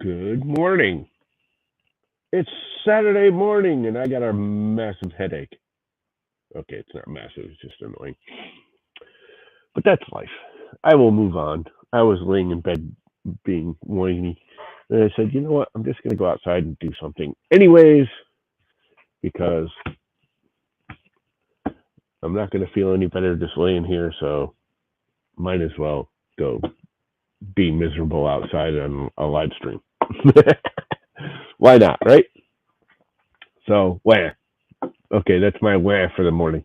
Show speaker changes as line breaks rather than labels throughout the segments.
Good morning. It's Saturday morning and I got a massive headache. Okay, it's not massive, it's just annoying. But that's life. I will move on. I was laying in bed being whiny. And I said, you know what? I'm just going to go outside and do something anyways because I'm not going to feel any better just laying here. So might as well go be miserable outside on a live stream. Why not, right? So, wah. Okay, that's my wah for the morning.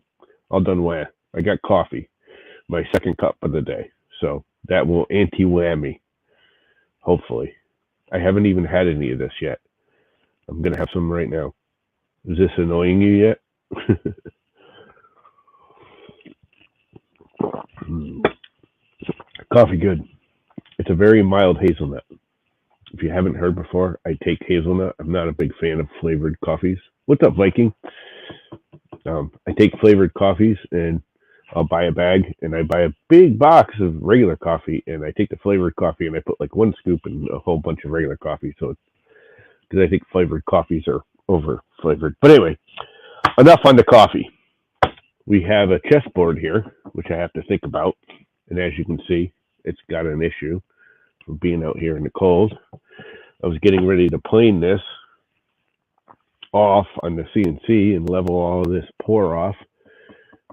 All done wah. I got coffee, my second cup of the day. So that will anti whammy, hopefully. I haven't even had any of this yet. I'm going to have some right now. Is this annoying you yet? Coffee good. It's a very mild hazelnut. If you haven't heard before, I take hazelnut. I'm not a big fan of flavored coffees. What's up, Viking? I take flavored coffees and I'll buy a bag and I buy a big box of regular coffee and I take the flavored coffee and I put like one scoop in a whole bunch of regular coffee. So because I think flavored coffees are over flavored. But anyway, enough on the coffee. We have a chessboard here, which I have to think about. And as you can see, it's got an issue from being out here in the cold. I was getting ready to plane this off on the CNC and level all of this pour off.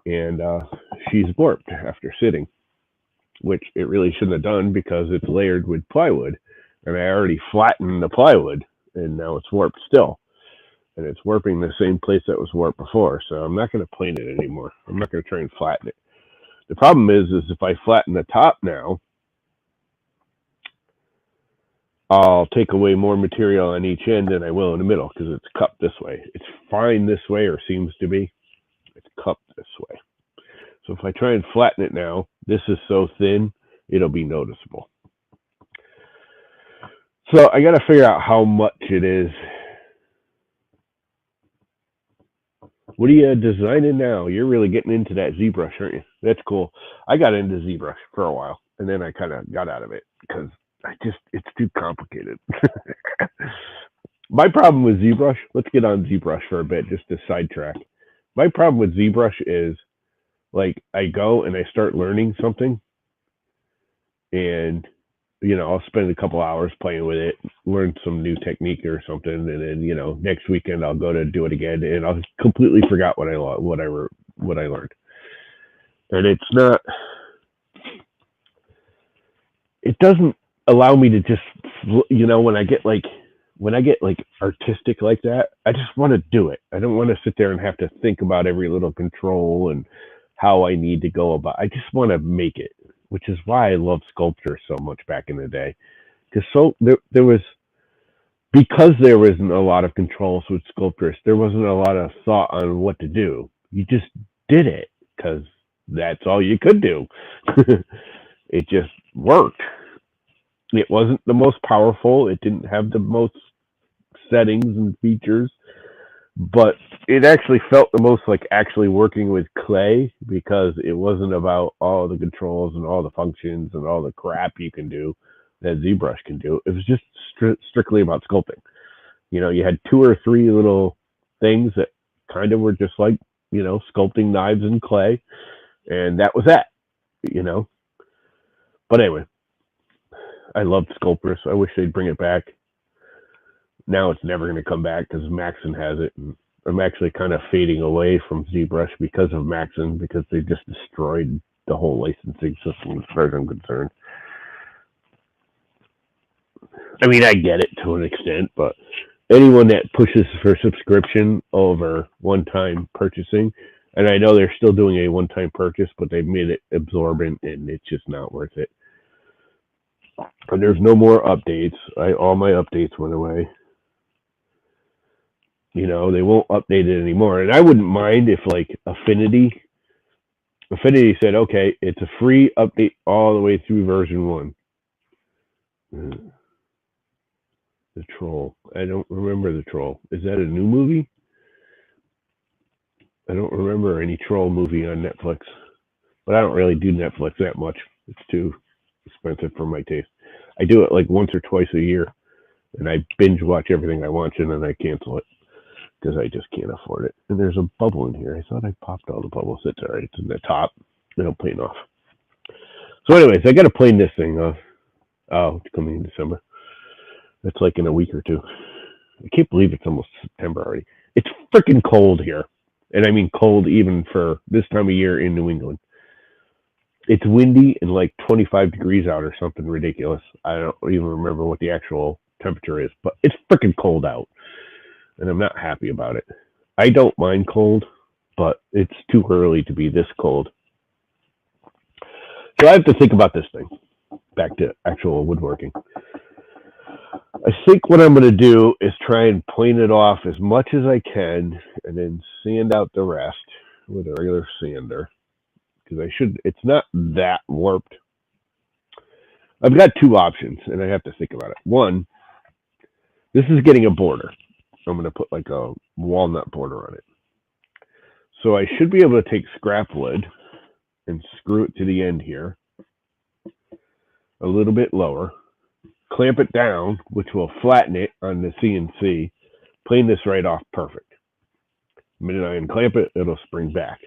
And she's warped after sitting, which it really shouldn't have done because it's layered with plywood. And I already flattened the plywood and now it's warped still. And it's warping the same place that was warped before. So I'm not going to plane it anymore. I'm not going to try and flatten it. The problem is if I flatten the top now, I'll take away more material on each end than I will in the middle because it's cupped this way. It's fine this way, or seems to be. It's cupped this way. So if I try and flatten it now, this is so thin, it'll be noticeable. So I got to figure out how much it is. What are you designing now? You're really getting into that ZBrush, aren't you? That's cool. I got into ZBrush for a while, and then I kind of got out of it because it's too complicated. My problem with ZBrush, let's get on ZBrush for a bit, just to sidetrack. My problem with ZBrush is, like, I go and I start learning something, and I'll spend a couple hours playing with it, learn some new technique or something, and then next weekend I'll go to do it again, and I'll completely forgot what I learned, and it's not. It doesn't allow me to just when I get like artistic like that, I just want to do it. I don't want to sit there and have to think about every little control and how I need to go about. I just want to make it, which is why I love sculpture so much back in the day. Because there was because there wasn't a lot of controls with sculptors. There wasn't a lot of thought on what to do. You just did it because that's all you could do. It just worked. It wasn't the most powerful. It didn't have the most settings and features, but it actually felt the most like actually working with clay because it wasn't about all the controls and all the functions and all the crap you can do that ZBrush can do. It was just strictly about sculpting. You had two or three little things that kind of were just like, sculpting knives and clay, and that was that, you know. But anyway, I loved Sculptris. I wish they'd bring it back. Now it's never going to come back because Maxon has it. And I'm actually kind of fading away from ZBrush because of Maxon, because they just destroyed the whole licensing system as far as I'm concerned. I mean, I get it to an extent, but anyone that pushes for subscription over one-time purchasing, and I know they're still doing a one-time purchase, but they've made it absorbent, and it's just not worth it. And there's no more updates. All my updates went away. They won't update it anymore. And I wouldn't mind if, like, Affinity said, okay, it's a free update all the way through version 1. The Troll. I don't remember The Troll. Is that a new movie? I don't remember any Troll movie on Netflix. But I don't really do Netflix that much. It's too expensive for my taste. I do it like once or twice a year. and I binge watch everything I watch, and then I cancel it because I just can't afford it. And there's a bubble in here. I thought I popped all the bubbles. It's all right. It's in the top. It'll plane off. So, anyways, I got to plane this thing off. Oh, it's coming in December. That's like in a week or two. I can't believe it's almost September already. It's freaking cold here. And I mean cold even for this time of year in New England. It's windy and like 25 degrees out or something ridiculous. I don't even remember what the actual temperature is, but it's freaking cold out. And I'm not happy about it. I don't mind cold, but it's too early to be this cold. So I have to think about this thing. Back to actual woodworking. I think what I'm going to do is try and plane it off as much as I can and then sand out the rest with a regular sander. Because it's not that warped. I've got two options and I have to think about it. One, this is getting a border. I'm going to put like a walnut border on it. So I should be able to take scrap wood and screw it to the end here a little bit lower, clamp it down, which will flatten it on the CNC, plane this right off perfect. The minute I unclamp it, it'll spring back.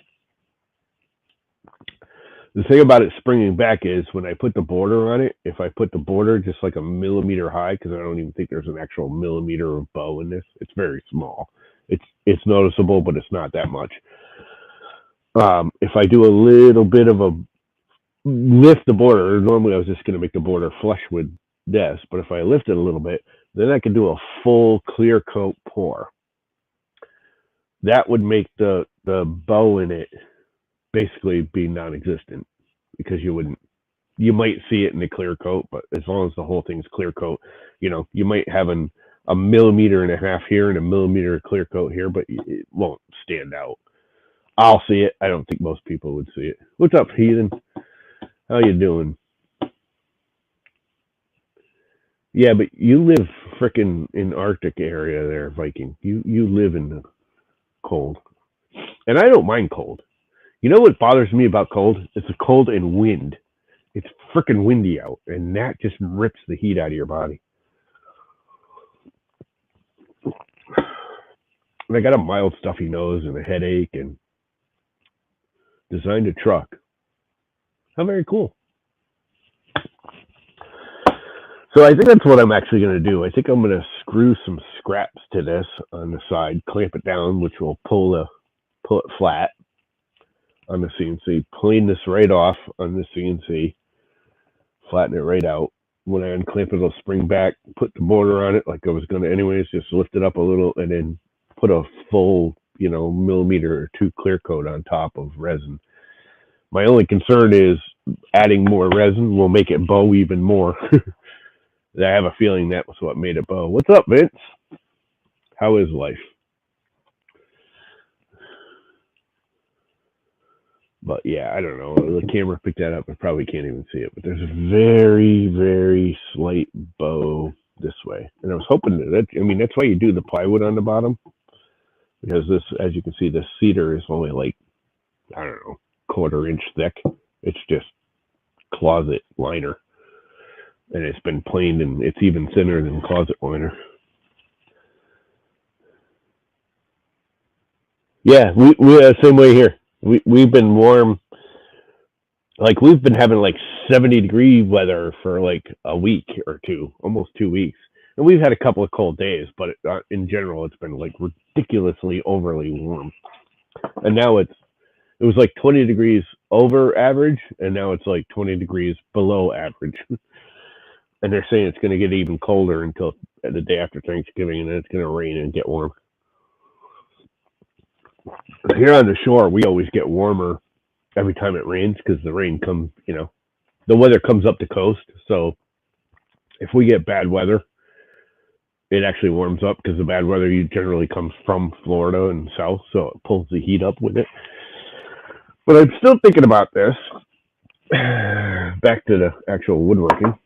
The thing about it springing back is when I put the border on it, if I put the border just like a millimeter high, because I don't even think there's an actual millimeter of bow in this, it's very small. It's noticeable, but it's not that much. If I do a little bit of a lift the border, normally I was just going to make the border flush with this, but if I lift it a little bit, then I can do a full clear coat pour. That would make the bow in it basically be non-existent because you might see it in the clear coat, but as long as the whole thing's clear coat, you might have a millimeter and a half here and a millimeter of clear coat here, but it won't stand out. I'll see it. I don't think most people would see it. What's up, heathen? How you doing? Yeah, but you live frickin' in Arctic area there, Viking. You live in the cold. And I don't mind cold. You know what bothers me about cold? It's the cold and wind. It's frickin' windy out, and that just rips the heat out of your body. And I got a mild stuffy nose and a headache and designed a truck. How very cool. So I think that's what I'm actually going to do. I think I'm going to screw some scraps to this on the side, clamp it down, which will pull it flat on the CNC, plane this right off on the CNC, flatten it right out. When I unclamp it, it'll spring back, put the border on it like I was going to anyways, just lift it up a little and then put a full, millimeter or two clear coat on top of resin. My only concern is adding more resin will make it bow even more. I have a feeling that was what made it bow. What's up, Vince? How is life? But yeah, I don't know. The camera picked that up. I probably can't even see it. But there's a very, very slight bow this way. And I was hoping that's why you do the plywood on the bottom. Because this, as you can see, the cedar is only like, I don't know, 1/4 inch thick. It's just closet liner. And it's been planed and it's even thinner than closet liner. Yeah, we same way here. We've been warm, like we've been having like 70-degree weather for like a week or two, almost 2 weeks, and we've had a couple of cold days, but in general it's been like ridiculously overly warm. And now it was like 20 degrees over average, and now it's like 20 degrees below average. And they're saying it's going to get even colder until the day after Thanksgiving, and then it's going to rain and get warm. Here on the shore, we always get warmer every time it rains because the rain comes, the weather comes up the coast. So if we get bad weather, it actually warms up because the bad weather generally comes from Florida and south, so it pulls the heat up with it. But I'm still thinking about this. Back to the actual woodworking.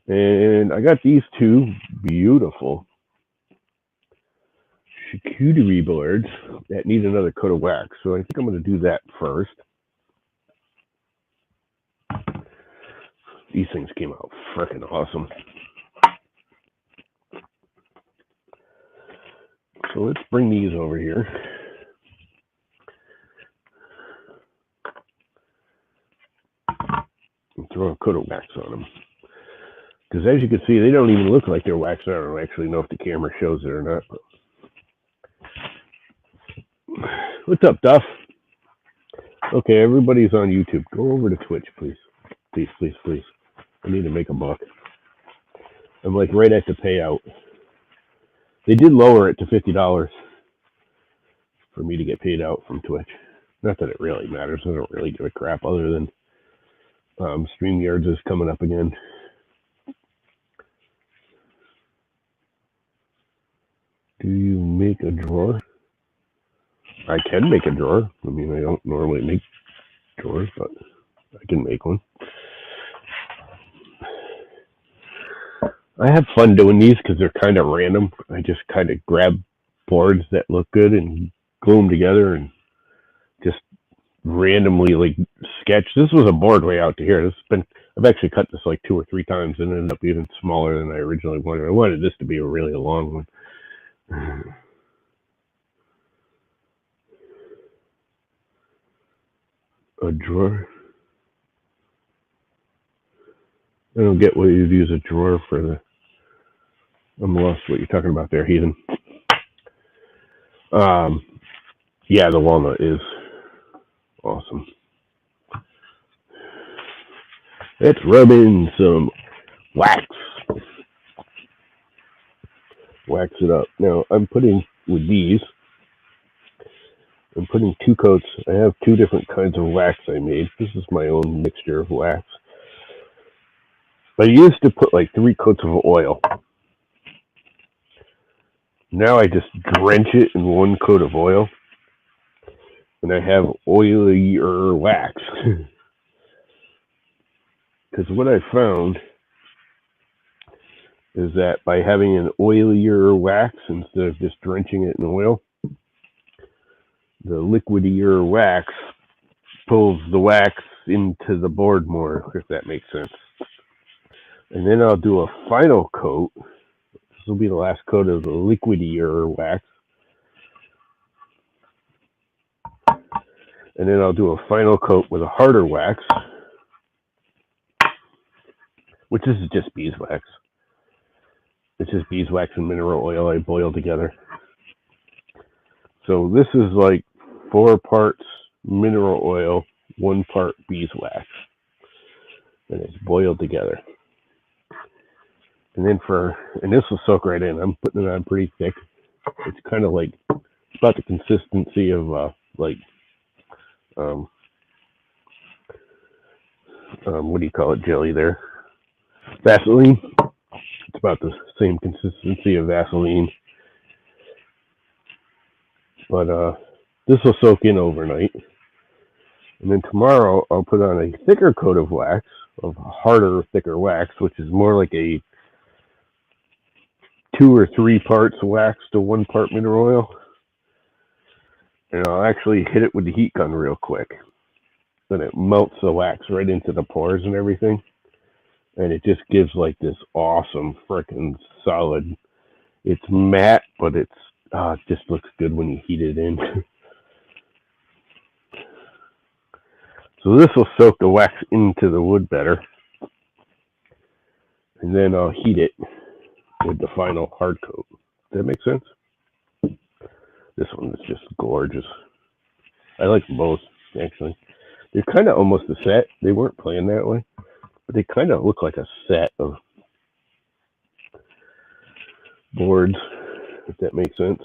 And I got these two beautiful charcuterie boards that need another coat of wax. So I think I'm going to do that first. These things came out freaking awesome. So let's bring these over here. And throw a coat of wax on them. Because as you can see, they don't even look like they're waxed. I don't actually know if the camera shows it or not. What's up, Duff? Okay, everybody's on YouTube. Go over to Twitch, please. Please, please, please. I need to make a buck. I'm like right at the payout. They did lower it to $50 for me to get paid out from Twitch. Not that it really matters. I don't really give a crap other than StreamYards is coming up again. Do you make a drawer? I can make a drawer. I mean, I don't normally make drawers, but I can make one. I have fun doing these because they're kind of random. I just kind of grab boards that look good and glue them together and just randomly like sketch. This was a board way out to here. I've actually cut this like 2 or 3 times and it ended up even smaller than I originally wanted. I wanted this to be a really long one. A drawer. I don't get why you'd use a drawer for the. I'm lost what you're talking about there, heathen. Yeah, the walnut is awesome. Let's rub in some wax. Wax it up. Now, I'm putting, with these, I'm putting 2 coats. I have 2 different kinds of wax I made. This is my own mixture of wax. I used to put like 3 coats of oil. Now I just drench it in 1 coat of oil. And I have oilier wax. Because what I found is that by having an oilier wax instead of just drenching it in oil, the liquidier wax pulls the wax into the board more, if that makes sense. And then I'll do a final coat. This will be the last coat of the liquidier wax. And then I'll do a final coat with a harder wax, which is just beeswax. It's just beeswax and mineral oil I boil together. So this is like 4 parts mineral oil, 1 part beeswax. And it's boiled together. And then and this will soak right in. I'm putting it on pretty thick. It's kind of like, it's about the consistency of what do you call it, jelly there? Vaseline. It's about the same consistency of Vaseline. But this will soak in overnight. And then tomorrow I'll put on a thicker coat of wax, of harder, thicker wax, which is more like a 2 or 3 parts wax to 1 part mineral oil. And I'll actually hit it with the heat gun real quick. Then it melts the wax right into the pores and everything. And it just gives like this awesome freaking solid. It's matte, but it just looks good when you heat it in. So this will soak the wax into the wood better. And then I'll heat it with the final hard coat. Does that make sense? This one is just gorgeous. I like them both, actually. They're kind of almost a set. They weren't planned that way, but they kind of look like a set of boards, if that makes sense.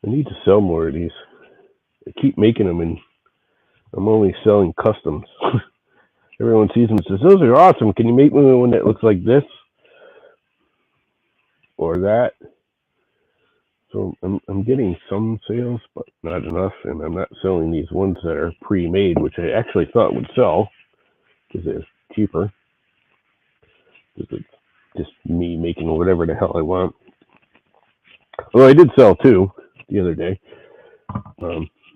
I need to sell more of these. I keep making them, and I'm only selling customs. Everyone sees them and says, "Those are awesome. Can you make me one that looks like this or that?" So I'm getting some sales, but not enough, and I'm not selling these ones that are pre-made, which I actually thought would sell because they're cheaper. Because it's just me making whatever the hell I want. Well, I did sell 2 the other day.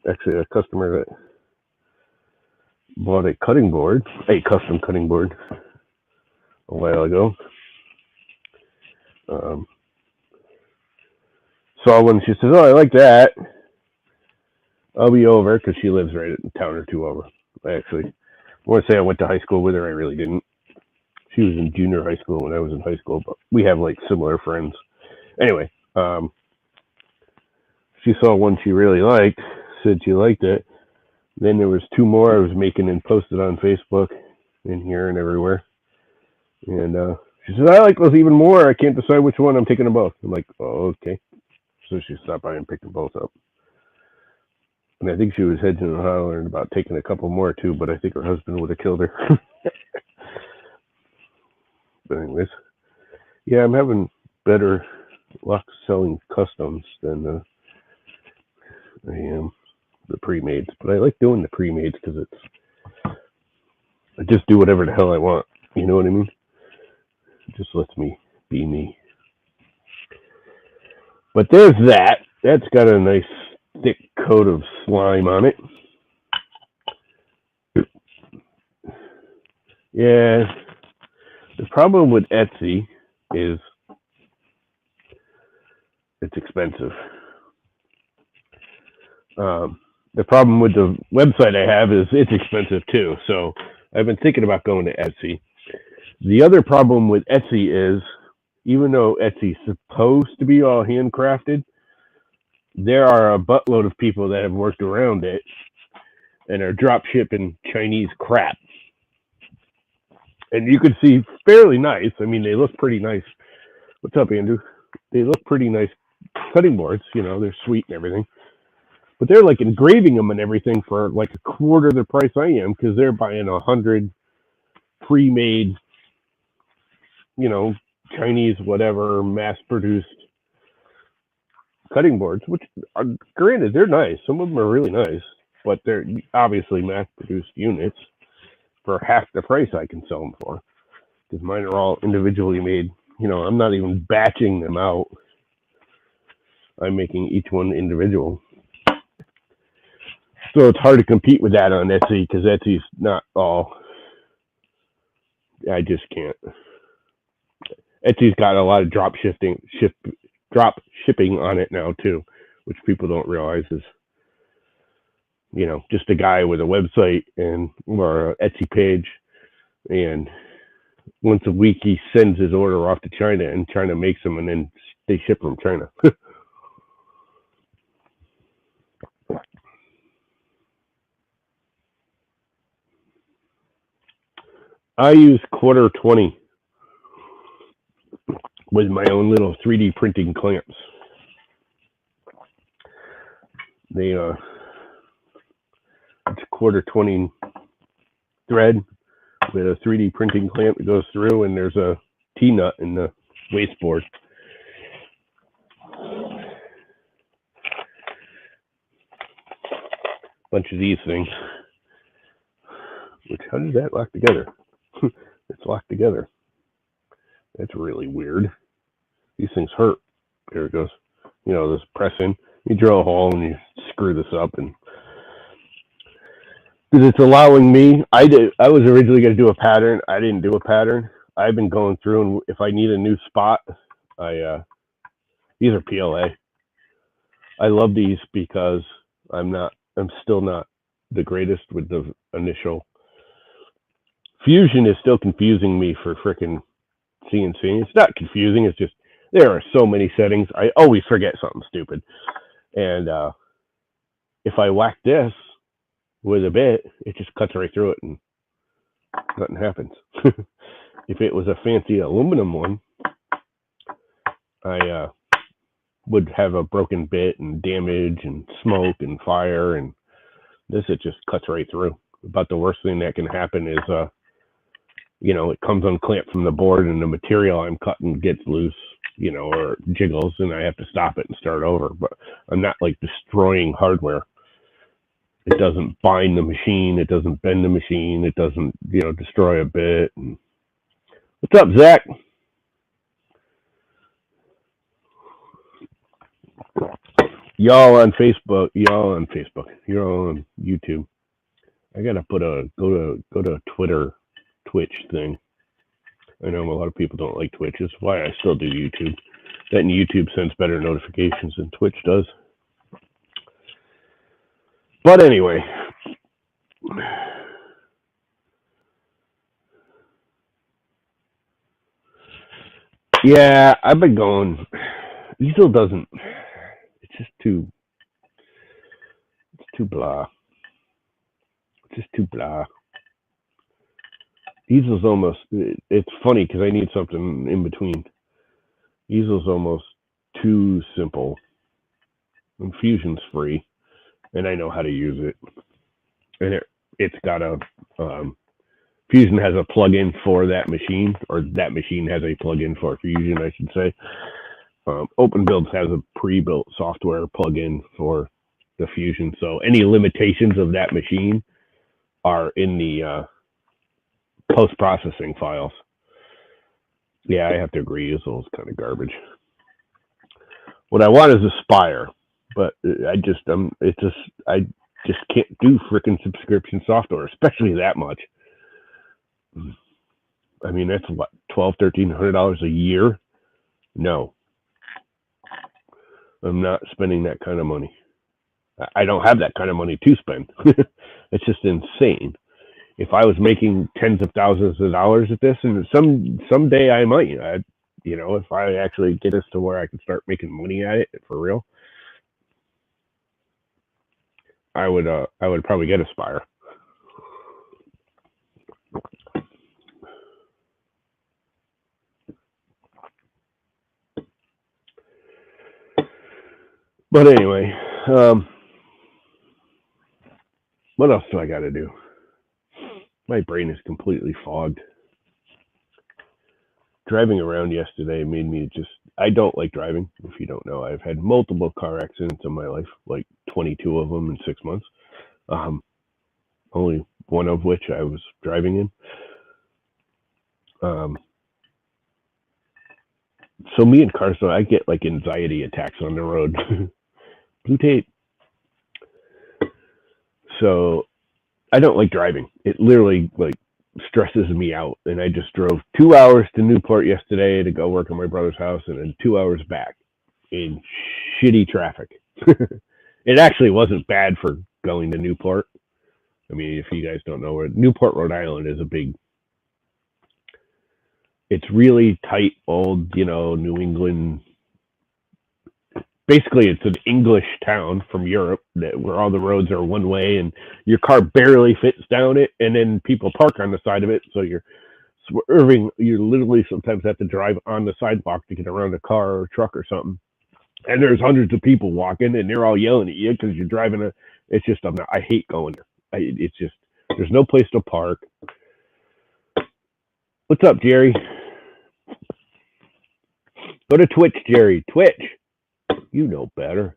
Actually, a customer that bought a cutting board, a custom cutting board, a while ago. Saw one. She says, "Oh, I like that. I'll be over," because she lives right a town or two over. I want to say I went to high school with her. I really didn't. She was in junior high school when I was in high school, but we have like similar friends. Anyway, she saw one she really liked, said she liked it. Then there was two more I was making and posted on Facebook and here and everywhere. And she said, "I like those even more. I can't decide which one. I'm taking them both." I'm like, "Oh, okay." So she stopped by and picked them both up. And I think she was hedging and hollering about taking a couple more too, but I think her husband would have killed her. But anyways, yeah, I'm having better luck selling customs than I am the pre-mades. But I like doing the pre-mades because I just do whatever the hell I want. You know what I mean? It just lets me be me. But there's that. That's got a nice thick coat of slime on it. Yeah. The problem with Etsy is it's expensive. The problem with the website I have is it's expensive too. So I've been thinking about going to Etsy. The other problem with Etsy is, even though Etsy's supposed to be all handcrafted, there are a buttload of people that have worked around it and are drop shipping Chinese crap. And you can see fairly nice. I mean, they look pretty nice. What's up, Andrew? They look pretty nice cutting boards. You know, they're sweet and everything. But they're like engraving them and everything for like a quarter of the price I am, because they're buying 100 pre-made, you know, Chinese whatever mass-produced cutting boards, which are, granted, they're nice. Some of them are really nice, but they're obviously mass-produced units for half the price I can sell them for, because mine are all individually made. You know, I'm not even batching them out. I'm making each one individual. So it's hard to compete with that on Etsy, because Etsy's not all. I just can't. Etsy's got a lot of drop shipping on it now too, which people don't realize is, you know, just a guy with a website and or an Etsy page, and once a week he sends his order off to China, and China makes them, and then they ship from China. I use quarter 20 with my own little 3D printing clamps. They it's a quarter 20 thread with a 3D printing clamp that goes through, and there's a T-nut in the wasteboard. Bunch of these things. Which, how did that lock together? It's locked together. That's really weird. These things hurt. There it goes. You know, this pressing. You drill a hole and you screw this up, and because it's allowing me. I was originally going to do a pattern. I didn't do a pattern. I've been going through, and if I need a new spot, these are PLA. I love these because I'm still not the greatest with the initial. Fusion is still confusing me for frickin' CNC. It's not confusing. It's just there are so many settings. I always forget something stupid. And if I whack this with a bit, it just cuts right through it and nothing happens. If it was a fancy aluminum one, I would have a broken bit and damage and smoke and fire, and this, it just cuts right through. About the worst thing that can happen is you know, it comes unclamped from the board, and the material I'm cutting gets loose, you know, or jiggles, and I have to stop it and start over. But I'm not like destroying hardware. It doesn't bind the machine. It doesn't bend the machine. It doesn't, you know, destroy a bit. And what's up, Zach? Y'all on Facebook. Y'all on Facebook. You're on YouTube. I gotta put go to Twitter, Twitch thing. I know a lot of people don't like Twitch. It's why I still do YouTube. That YouTube sends better notifications than Twitch does. But anyway. Yeah, I've been going. Easel doesn't. It's just too. It's too blah. It's just too blah. Easel's almost. It's funny because I need something in between. Easel's almost too simple. And Fusion's free, and I know how to use it. And it's got a. Fusion has a plugin for that machine, or that machine has a plugin for Fusion, I should say. OpenBuilds has a pre-built software plugin for the Fusion, so any limitations of that machine are in the post-processing files. Yeah, I have to agree. Easel's kind of garbage. What I want is Aspire, but I just can't do freaking subscription software, especially that much. I mean, that's what, $1,200-$1,300 a year? No. I'm not spending that kind of money. I don't have that kind of money to spend. It's just insane. If I was making tens of thousands of dollars at this, and someday I might, if I actually get us to where I can start making money at it for real, I would probably get Aspire. But anyway, what else do I got to do? My brain is completely fogged. Driving around yesterday made me I don't like driving. If you don't know, I've had multiple car accidents in my life, like 22 of them in 6 months. Only one of which I was driving in. So me and Carson, I get like anxiety attacks on the road. Blue tape. So I don't like driving. It literally like stresses me out. And I just drove 2 hours to Newport yesterday to go work at my brother's house, and then 2 hours back in shitty traffic. It actually wasn't bad for going to Newport. I mean, if you guys don't know where Newport, Rhode Island is it's really tight, old, New England. Basically, it's an English town from Europe where all the roads are one way and your car barely fits down it, and then people park on the side of it, so you're swerving. You literally sometimes have to drive on the sidewalk to get around a car or a truck or something. And there's hundreds of people walking, and they're all yelling at you because you're driving It's just, I hate going there. It's just, there's no place to park. What's up, Jerry? Go to Twitch, Jerry. Twitch. You know better.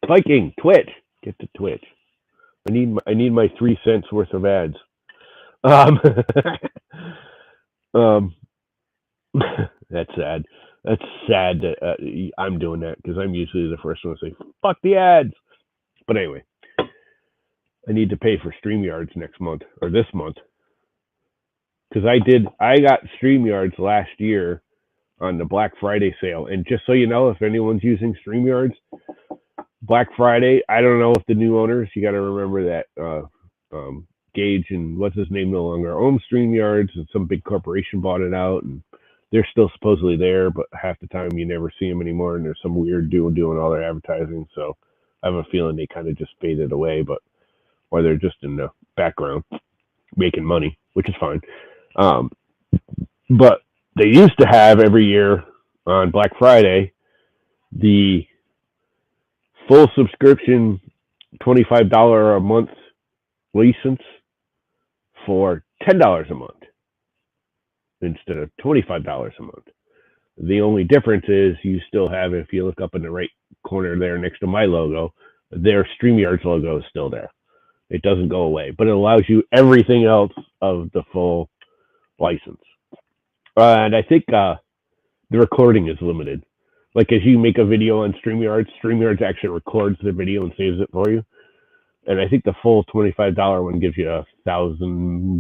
Viking, Twitch. Get to Twitch. I need my 3 cents worth of ads. That's sad. That's sad that I'm doing that, because I'm usually the first one to say, fuck the ads. But anyway, I need to pay for StreamYards next month, or this month. Because I got StreamYards last year on the Black Friday sale. And just so you know, if anyone's using StreamYards, Black Friday, I don't know if the new owners, you got to remember that Gage and what's his name no longer own StreamYards, and some big corporation bought it out, and they're still supposedly there, but half the time you never see them anymore, and there's some weird dude doing all their advertising. So I have a feeling they kind of just faded away, or they're just in the background making money, which is fine. But they used to have every year on Black Friday the full subscription $25 a month license for $10 a month instead of $25 a month. The only difference is you still have, if you look up in the right corner there next to my logo, their StreamYards logo is still there. It doesn't go away, but it allows you everything else of the full license. And I think the recording is limited. Like, as you make a video on StreamYards, StreamYards actually records the video and saves it for you. And I think the full $25 one gives you 1,000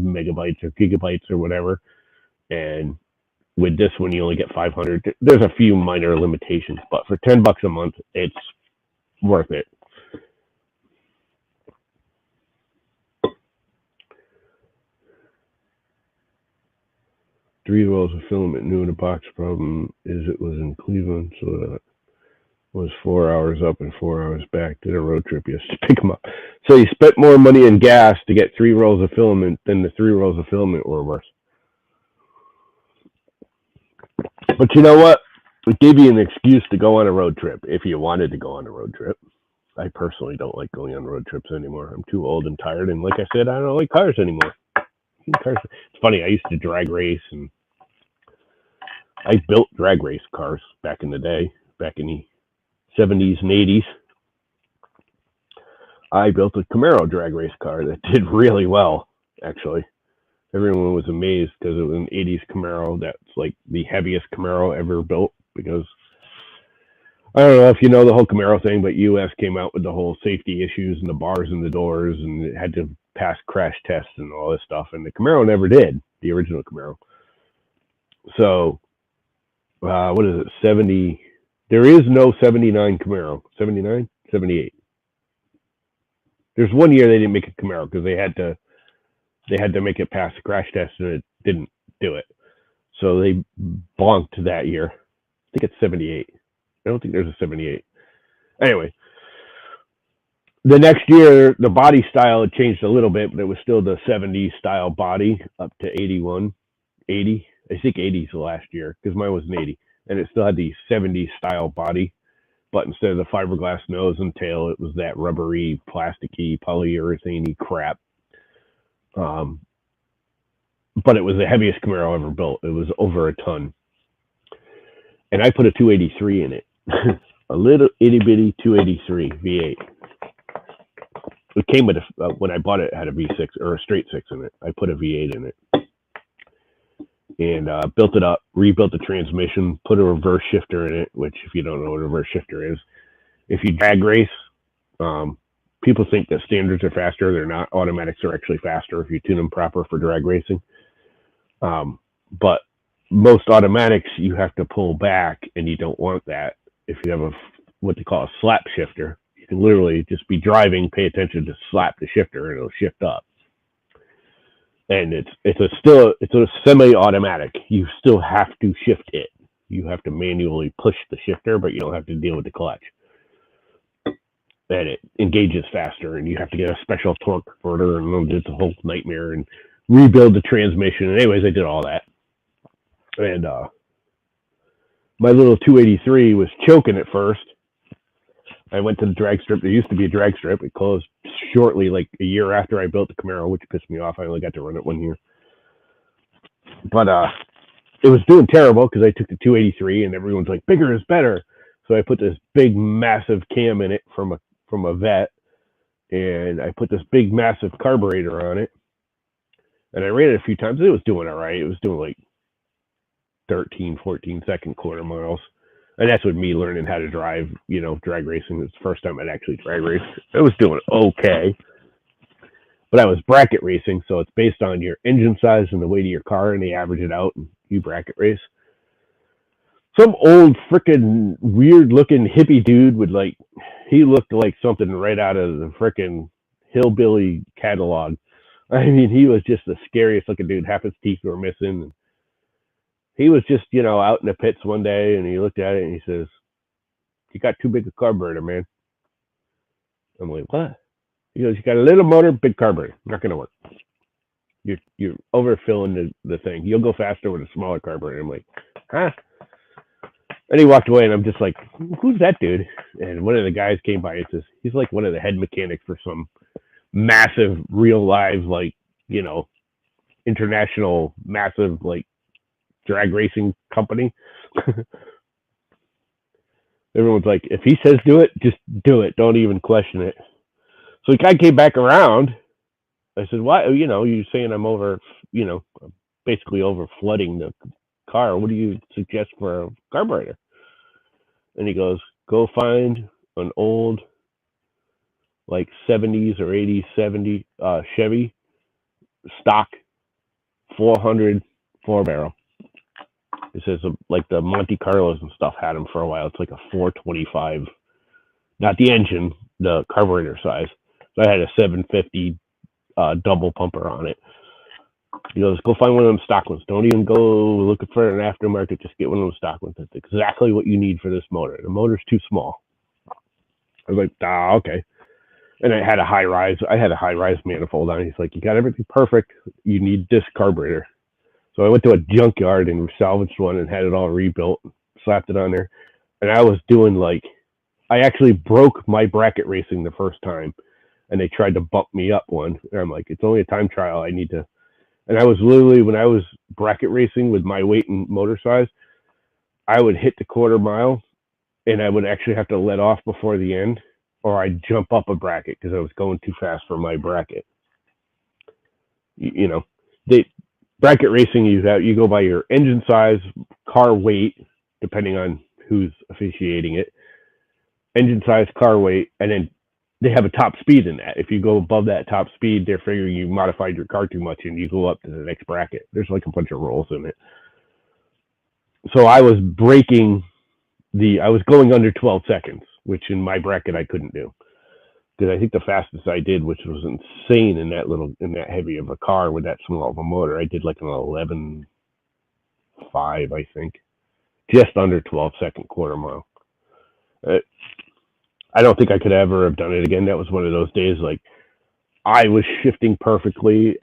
megabytes or gigabytes or whatever. And with this one, you only get 500. There's a few minor limitations, but for $10 a month, it's worth it. Three rolls of filament new in a box. Problem is it was in Cleveland, so that was 4 hours up and 4 hours back. Did a road trip yesterday to pick them up. So you spent more money in gas to get 3 rolls of filament than the 3 rolls of filament were worth. But you know what? It gave you an excuse to go on a road trip if you wanted to go on a road trip. I personally don't like going on road trips anymore. I'm too old and tired, and like I said, I don't like cars anymore. It's funny. I used to drag race, and I built drag race cars back in the day, back in the 70s and 80s. I built a Camaro drag race car that did really well, actually. Everyone was amazed because it was an 80s Camaro that's like the heaviest Camaro ever built, because I don't know if you know the whole Camaro thing, but US came out with the whole safety issues and the bars and the doors, and it had to pass crash tests and all this stuff, and the Camaro never did, the original Camaro. So, what is it, 70? There is no 79 Camaro. 79? 78. There's one year they didn't make a Camaro because they had to make it pass the crash test, and it didn't do it. So they bonked that year. I think it's 78. I don't think there's a 78. Anyway, the next year, the body style had changed a little bit, but it was still the 70s style body up to 81, 80. I think 80 is the last year because mine was an 80. And it still had the 70s style body. But instead of the fiberglass nose and tail, it was that rubbery, plasticky, polyurethane crap. But it was the heaviest Camaro ever built. It was over a ton. And I put a 283 in it. A little itty bitty 283 V8. It came with when I bought it, it had a V6 or a straight 6 in it. I put a V8 in it. And built it up, rebuilt the transmission, put a reverse shifter in it, which, if you don't know what a reverse shifter is, if you drag race, people think that standards are faster. They're not. Automatics are actually faster if you tune them proper for drag racing. But most automatics, you have to pull back, and you don't want that. If you have what they call a slap shifter, you can literally just be driving, pay attention to slap the shifter, and it'll shift up. And it's a semi-automatic. You still have to shift it. You have to manually push the shifter, but you don't have to deal with the clutch. And it engages faster, and you have to get a special torque converter, and it's a whole nightmare, and rebuild the transmission. And anyways, I did all that. And my little 283 was choking at first. I went to the drag strip. There used to be a drag strip. It closed shortly, like a year after I built the Camaro, which pissed me off. I only got to run it 1 year. But it was doing terrible because I took the 283 and everyone's like, bigger is better. So I put this big, massive cam in it from a vet, and I put this big, massive carburetor on it. And I ran it a few times. It was doing all right. It was doing like 13, 14 second quarter miles. And that's with me learning how to drive, drag racing. It's the first time I'd actually drag race. I was doing okay. But I was bracket racing, so it's based on your engine size and the weight of your car, and they average it out, and you bracket race. Some old frickin' weird-looking hippie dude he looked like something right out of the frickin' hillbilly catalog. I mean, he was just the scariest looking dude. Half his teeth were missing. He was just, out in the pits one day, and he looked at it and he says, "You got too big a carburetor, man." I'm like, "What?" He goes, "You got a little motor, big carburetor. Not gonna work. You're overfilling the thing. You'll go faster with a smaller carburetor." I'm like, "Huh?" And he walked away, and I'm just like, "Who's that dude?" And one of the guys came by and says, he's like one of the head mechanics for some massive, real live, international, massive, drag racing company. Everyone's like, if he says do it, just do it. Don't even question it. So the guy came back around. I said, "Why? You're saying I'm over, basically over flooding the car. What do you suggest for a carburetor?" And he goes, "Go find an old like 70s or 80s, 70 Chevy stock 400 4 barrel. It says like the Monte Carlos and stuff had them for a while. It's like a 425, not the engine, the carburetor size. So I had a 750 double pumper on it. He goes, go find one of them stock ones. Don't even go looking for an aftermarket. Just get one of those stock ones. That's exactly what you need for this motor. The motor's too small. I was like, okay. And I had a high rise. I had a high rise manifold on. He's like, you got everything perfect. You need this carburetor. So I went to a junkyard and salvaged one and had it all rebuilt, slapped it on there. And I was doing I actually broke my bracket racing the first time. And they tried to bump me up one. And I'm like, it's only a time trial. I need to. And I was literally, when I was bracket racing with my weight and motor size, I would hit the quarter mile and I would actually have to let off before the end, or I'd jump up a bracket because I was going too fast for my bracket. Bracket racing, you go by your engine size, car weight, depending on who's officiating it, engine size, car weight, and then they have a top speed in that. If you go above that top speed, they're figuring you modified your car too much and you go up to the next bracket. There's like a bunch of rules in it. So I was I was going under 12 seconds, which in my bracket I couldn't do. Because I think the fastest I did, which was insane in that heavy of a car with that small of a motor, I did like an 11.5, I think. Just under 12-second quarter mile. I don't think I could ever have done it again. That was one of those days, I was shifting perfectly.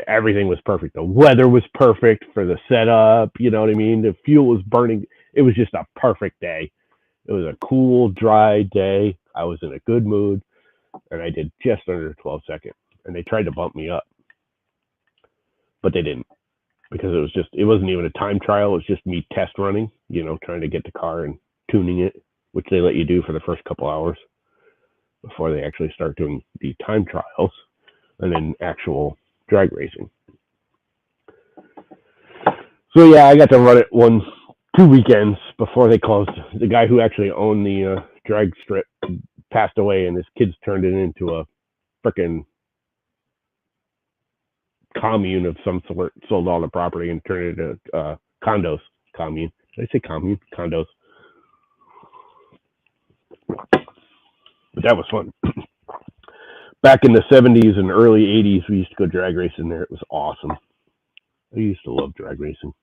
Everything was perfect. The weather was perfect for the setup. You know what I mean? The fuel was burning. It was just a perfect day. It was a cool, dry day. I was in a good mood, and I did just under 12 seconds. And they tried to bump me up, but they didn't, because it wasn't even a time trial. It was just me test running, trying to get the car and tuning it, which they let you do for the first couple hours before they actually start doing the time trials and then actual drag racing. So yeah, I got to run it 2 weekends before they closed. The guy who actually owned the drag strip passed away, and his kids turned it into a freaking commune of some sort, sold all the property and turned it into condos. Commune. Did I say commune? Condos. But that was fun. Back in the 70s and early 80s, we used to go drag racing there. It was awesome. I used to love drag racing.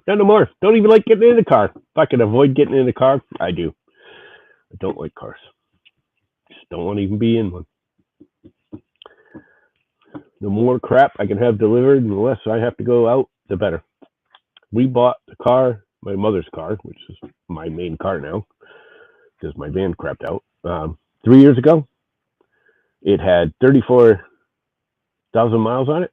Not no more. Don't even like getting in the car. If I can avoid getting in the car, I do. I don't like cars. Just don't want to even be in one. The more crap I can have delivered and the less I have to go out, the better. We bought the car, my mother's car, which is my main car now, because my van crapped out, 3 years ago. It had 34,000 miles on it,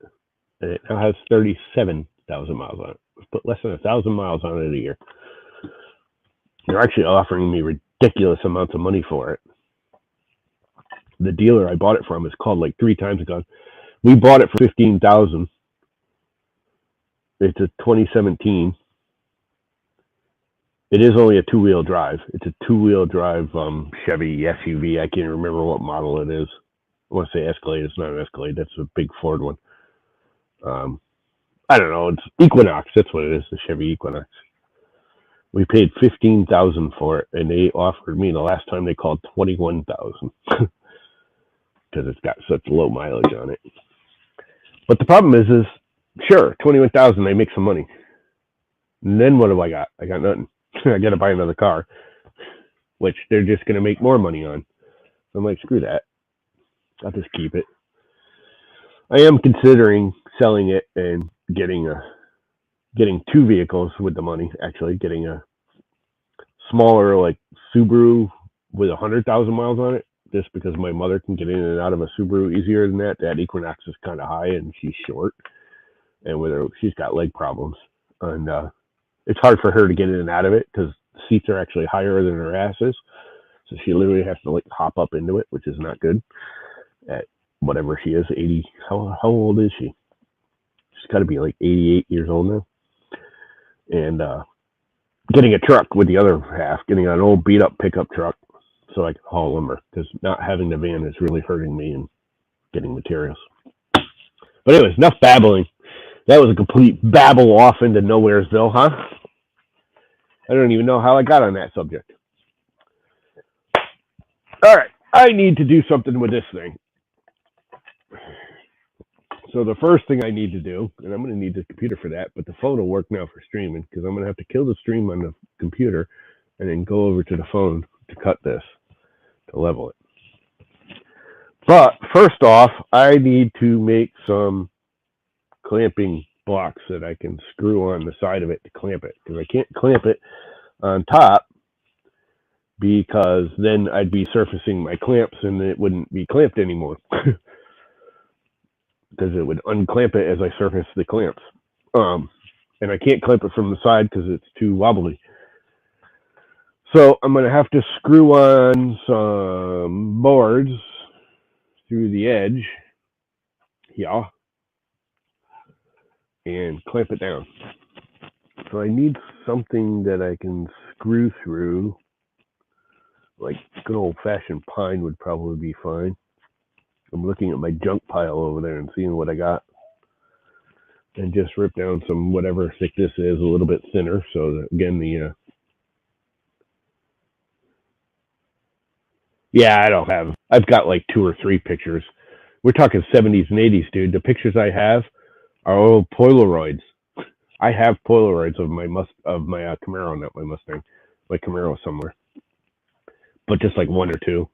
and it now has 37,000 miles on it. We've put less than 1,000 miles on it a year. They're actually offering me ridiculous amounts of money for it. The dealer I bought it from is called like 3 times ago. We bought it for $15,000. It's a 2017. It is only a 2-wheel drive. It's a 2-wheel drive Chevy SUV. I can't remember what model it is. I want to say Escalade. It's not an Escalade. That's a big Ford one. I don't know. It's Equinox. That's what it is, the Chevy Equinox. We paid $15,000 for it, and they offered me, the last time they called, $21,000 because it's got such low mileage on it. But the problem is sure, $21,000, they make some money. And then what do I got? I got nothing. I got to buy another car, which they're just going to make more money on. So I'm like, screw that. I'll just keep it. I am considering selling it and getting 2 vehicles with the money. Actually, getting a smaller like Subaru with 100,000 miles on it, just because my mother can get in and out of a Subaru easier than that. That Equinox is kind of high and she's short, and with her, she's got leg problems, and it's hard for her to get in and out of it because the seats are actually higher than her ass is. So she literally has to like hop up into it, which is not good. At whatever she is, 80. How old is she? She's got to be like 88 years old now. And getting a truck with the other half, getting an old beat up pickup truck so I can haul lumber, because not having the van is really hurting me in getting materials. But anyways, enough babbling. That was a complete babble off into Nowheresville, huh? I don't even know how I got on that subject. All right, I need to do something with this thing. So the first thing I need to do, and I'm going to need the computer for that, but the phone will work now for streaming, because I'm going to have to kill the stream on the computer and then go over to the phone to cut this, to level it. But first off, I need to make some clamping blocks that I can screw on the side of it to clamp it, because I can't clamp it on top, because then I'd be surfacing my clamps and it wouldn't be clamped anymore. Because it would unclamp it as I surface the clamps. And I can't clamp it from the side because it's too wobbly. So I'm going to have to screw on some boards through the edge. Yeah. And clamp it down. So I need something that I can screw through. Like good old-fashioned pine would probably be fine. I'm looking at my junk pile over there and seeing what I got. And just rip down some whatever thick this is, a little bit thinner. So that, again, I've got like 2 or 3 pictures. We're talking 70s and 80s, dude. The pictures I have are old Polaroids. I have Polaroids of my Camaro, not my Mustang. My Camaro somewhere. But just like 1 or 2.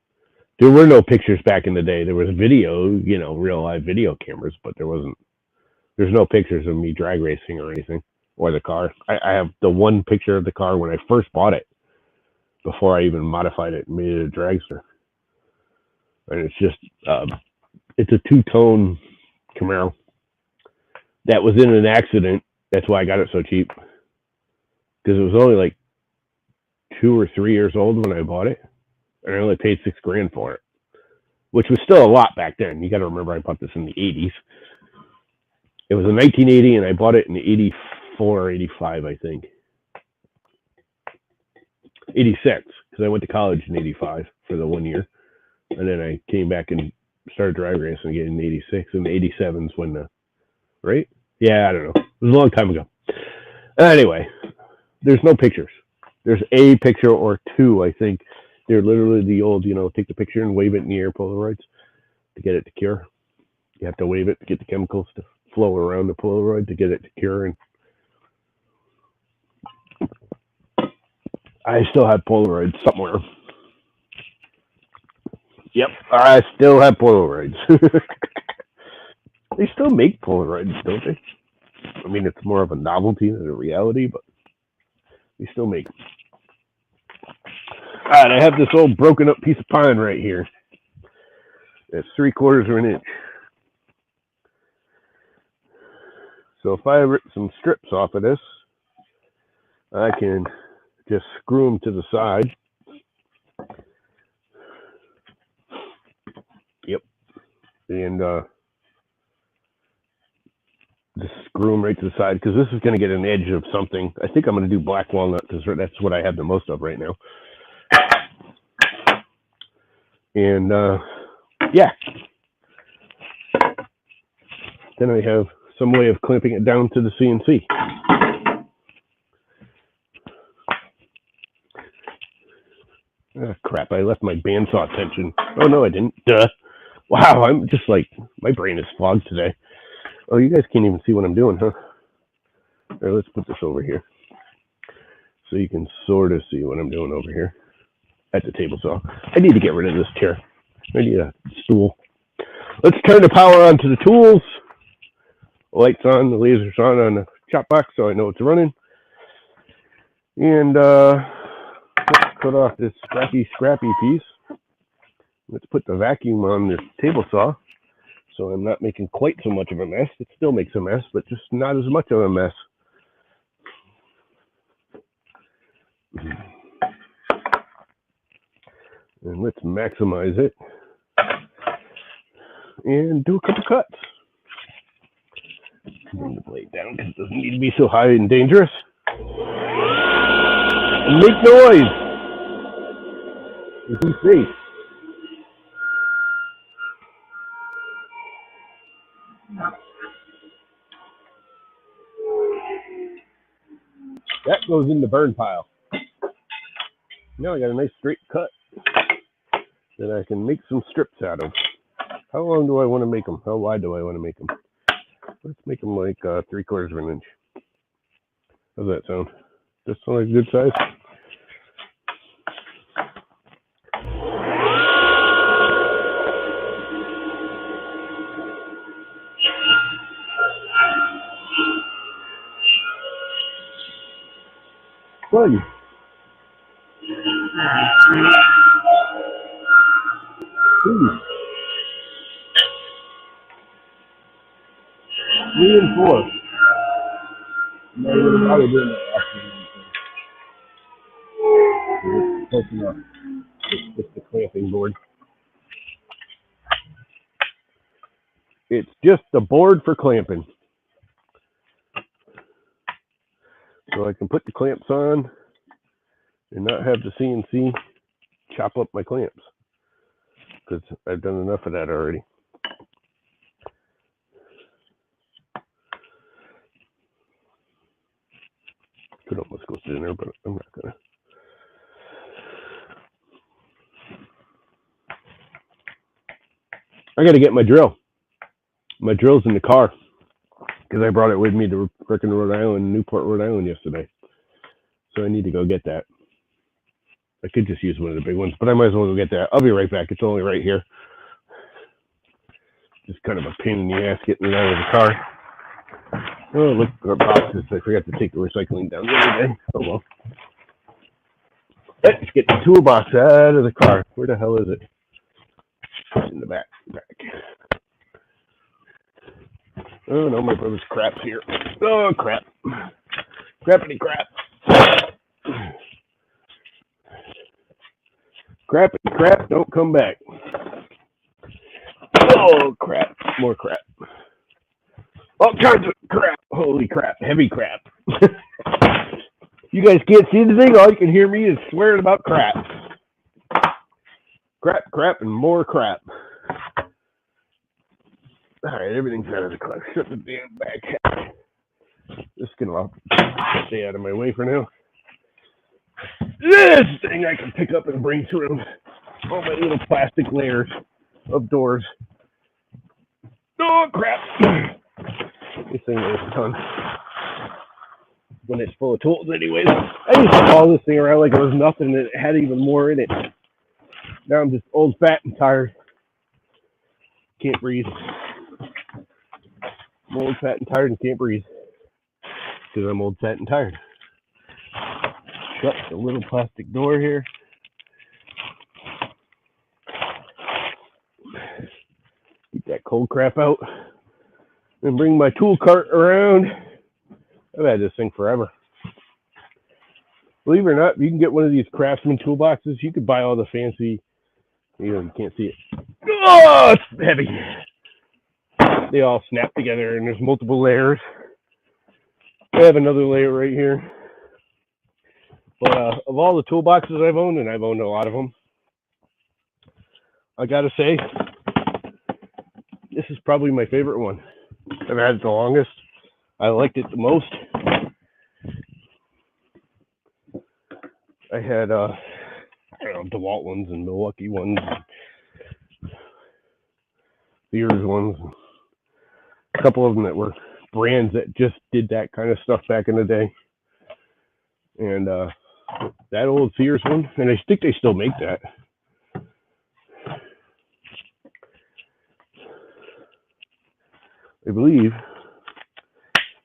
There were no pictures back in the day. There was video, real live video cameras, but there's no pictures of me drag racing or anything, or the car. I have the one picture of the car when I first bought it, before I even modified it and made it a dragster. And it's just, it's a 2-tone Camaro that was in an accident. That's why I got it so cheap. Because it was only like 2 or 3 years old when I bought it. And I only paid $6,000 for it, which was still a lot back then. You got to remember, I bought this in the 80s. It was in 1980, and I bought it in 84 or 85, I think. 86, because I went to college in 85 for the 1 year. And then I came back and started drag racing again in 86, and 87's when right? Yeah, I don't know. It was a long time ago. Anyway, there's no pictures. There's a picture or 2, I think. They're literally the old, take the picture and wave it in the air Polaroids to get it to cure. You have to wave it to get the chemicals to flow around the Polaroid to get it to cure. And I still have Polaroids somewhere. Yep, I still have Polaroids. They still make Polaroids, don't they? I mean, it's more of a novelty than a reality, but they still make them. All right, I have this old broken up piece of pine right here. It's 3/4 of an inch. So if I rip some strips off of this, I can just screw them to the side. Yep. And just screw them right to the side, because this is going to get an edge of something. I think I'm going to do black walnut, because that's what I have the most of right now. And yeah. Then I have some way of clamping it down to the CNC. Ah, crap, I left my bandsaw tension. Oh, no, I didn't. Duh. Wow, I'm just like, my brain is fogged today. Oh, you guys can't even see what I'm doing, huh? All right, let's put this over here, so you can sort of see what I'm doing over here at the table saw. I need to get rid of this chair. I need a stool. Let's turn the power on to the tools. Lights on, the laser's on the chop box, so I know it's running. And let's cut off this scrappy piece. Let's put the vacuum on this table saw, so I'm not making quite so much of a mess. It still makes a mess, but just not as much of a mess. And let's maximize it and do a couple cuts. Bring the blade down because it doesn't need to be so high and dangerous. And make noise. Is he safe? That goes in the burn pile. Now I got a nice straight cut that I can make some strips out of. How long do I want to make them? How wide do I want to make them? Let's make them like 3/4 of an inch. How's that sound? Does that sound like a good size? Fun. Ooh. 3 and 4. No, we're probably doing that after. Close enough. It's just the clamping board. It's just the board for clamping. So I can put the clamps on and not have the CNC chop up my clamps, because I've done enough of that already. Could almost go thinner, but I'm not gonna. I gotta get my drill. My drill's in the car because I brought it with me to frickin' Rhode Island, Newport, Rhode Island yesterday. So I need to go get that. I could just use one of the big ones, but I might as well go get that. I'll be right back. It's only right here. Just kind of a pain in the ass getting it out of the car. Oh, look, our boxes. I forgot to take the recycling down the other day. Oh, well. Let's get the toolbox out of the car. Where the hell is it? In the back. Oh, no, my brother's crap's here. Oh, crap. Crappity crap. Crappity crap, don't come back. Oh, crap. More crap. All kinds of crap. Holy crap. Heavy crap. You guys can't see the thing. All you can hear me is swearing about crap. Crap, and more crap. All right, everything's out of the car. Shut the damn back. Just gonna stay out of my way for now. This thing I can pick up and bring through all my little plastic layers of doors. Oh, crap. This thing weighs a ton. When it's full of tools anyways. I used to haul this thing around like it was nothing and it had even more in it. Now I'm just old, fat, and tired. Can't breathe. I'm old, fat, and tired and can't breathe. Because I'm old, fat, and tired. Shut the little plastic door here. Keep that cold crap out. And bring my tool cart around. I've had this thing forever. Believe it or not, you can get one of these Craftsman toolboxes. You could buy all the fancy, you can't see it. Oh, it's heavy. They all snap together and there's multiple layers. I have another layer right here. But of all the toolboxes I've owned, and I've owned a lot of them, I gotta say, this is probably my favorite one. I've had it the longest. I liked it the most. I had, I don't know, DeWalt ones and Milwaukee ones, and Sears ones, a couple of them that were brands that just did that kind of stuff back in the day. And that old Sears one, and I think they still make that. I believe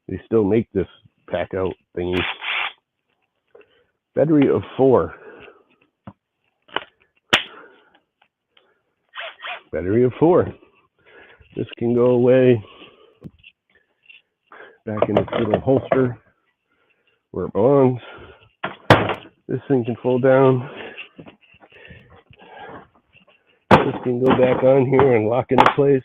they still make this pack out thingy. Battery of 4. Battery of 4. This can go away back in its little holster where it belongs. This thing can fold down. This can go back on here and lock into place,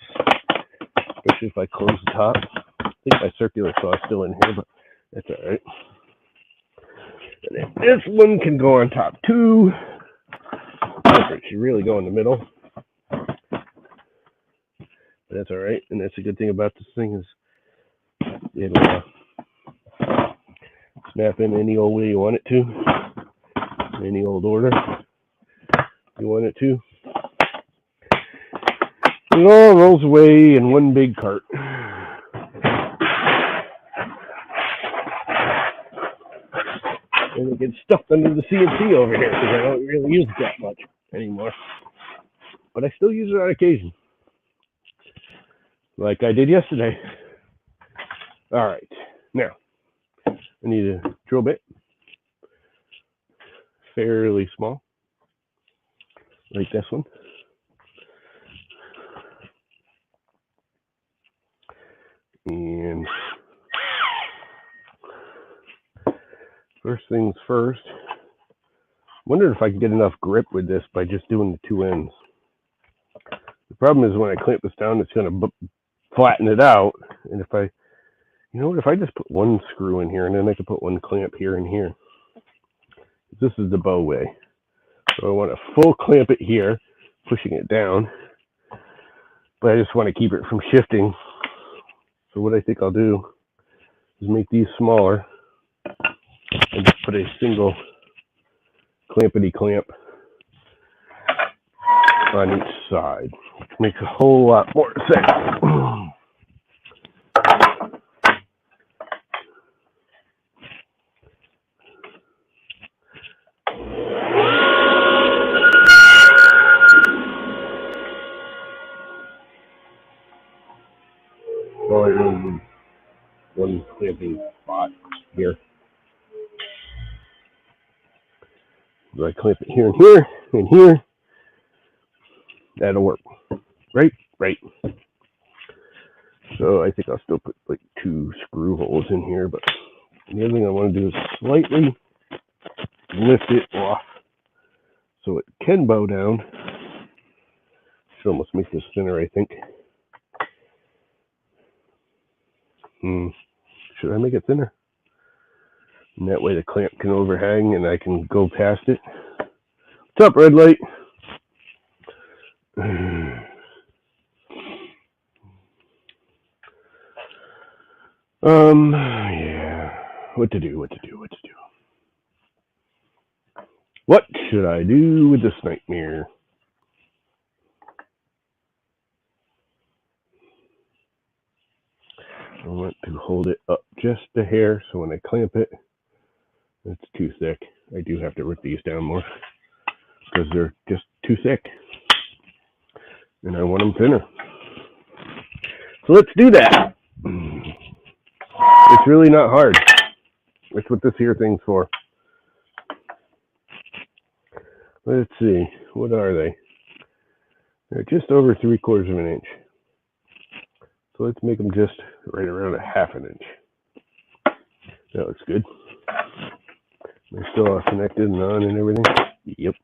especially if I close the top. I think my circular saw is still in here, but that's all right. And then this one can go on top too. This It should really go in the middle. But that's all right. And that's a good thing about this thing is it'll snap in any old way you want it to, any old order you want it to. It all rolls away in one big cart. And it gets stuffed under the CNC over here because I don't really use it that much anymore. But I still use it on occasion. Like I did yesterday. All right. Now, I need a drill bit. Fairly small. Like this one. And first things first, wondered if I could get enough grip with this by just doing the two ends. The problem is when I clamp this down, it's going to flatten it out. And if I, you know what, if I just put one screw in here and then I can put one clamp here and here. This is the bow way. So I want to full clamp it here, pushing it down. But I just want to keep it from shifting. So what I think I'll do is make these smaller and just put a single clampity clamp on each side, which makes a whole lot more sense. Well, I really need one clamping spot here. So I clamp it here and here and here. That'll work. Right? Right. So I think I'll still put like 2 screw holes in here, but the other thing I want to do is slightly lift it off so it can bow down. Should almost make this thinner, I think. Should I make it thinner? And that way the clamp can overhang and I can go past it. What's up, red light? Yeah. What to do? What should I do with this nightmare? I want to hold it up just a hair so when I clamp it, it's too thick. I do have to rip these down more because they're just too thick. And I want them thinner. So let's do that. It's really not hard. That's what this here thing's for. Let's see. What are they? They're just over 3/4 of an inch. So let's make them just right around a 1/2 inch. That looks good. They're still all connected and on and everything. Yep.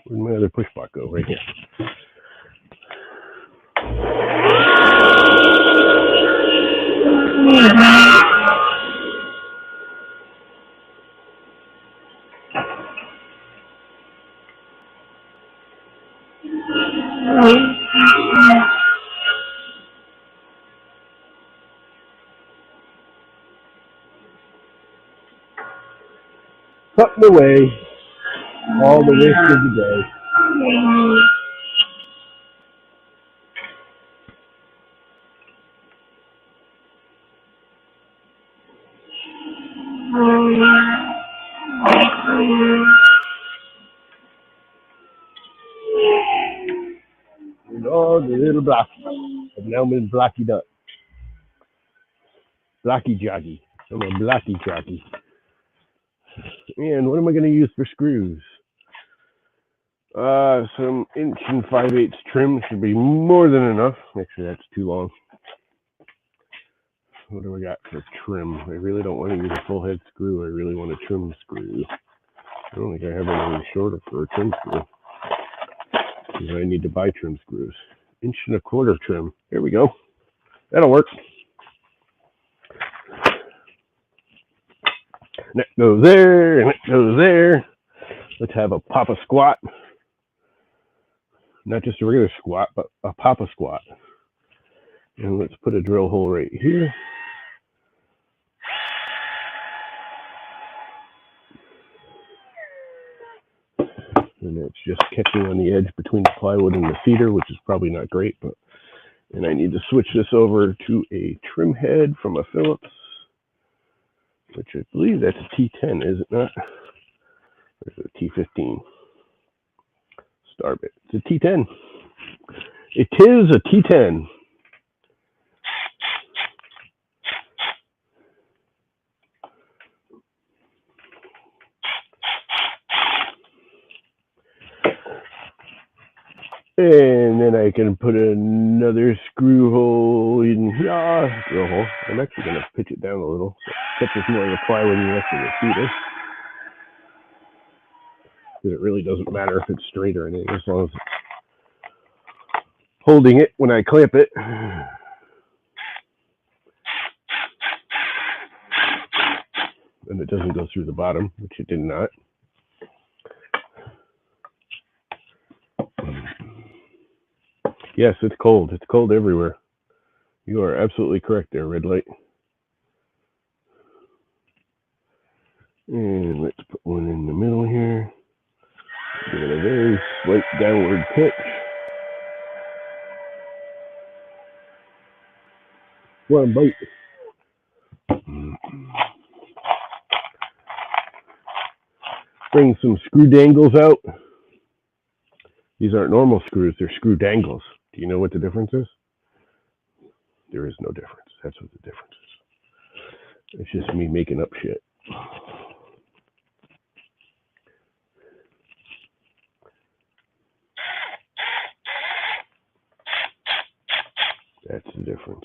Where'd my other push block go? Right here. Cutting away all the waste of the day. And all the little blockies have now been blockied up. Blocky jockey. I'm a blocky jockey. And what am I going to use for screws? Some 1 5/8" trim should be more than enough. Actually, that's too long. What do we got for trim? I really don't want to use a full head screw. I really want a trim screw. I don't think I have anything shorter for a trim screw. Because I need to buy trim screws. 1 1/4" trim. There we go. That'll work. And that goes there, and it goes there. Let's have a Papa squat. Not just a regular squat, but a papa squat. And let's put a drill hole right here. And it's just catching on the edge between the plywood and the cedar, which is probably not great. But and I need to switch this over to a trim head from a Phillips, which I believe that's a T10, is it not? There's a T15. Starbit. It's a T10. It is a T10. And then I can put another screw hole in here. Drill hole. I'm actually going to pitch it down a little so it catches more of the plywood and the rest of the cedar. Because it really doesn't matter if it's straight or anything, as long as it's holding it when I clamp it. And it doesn't go through the bottom, which it did not. Yes, it's cold. It's cold everywhere. You are absolutely correct there, red light. And let's put one in the middle here. Give it a very slight downward pitch. One bite. Bring some screw dangles out. These aren't normal screws, they're screw dangles. Do you know what the difference is? There is no difference. That's what the difference is. It's just me making up shit. That's the difference.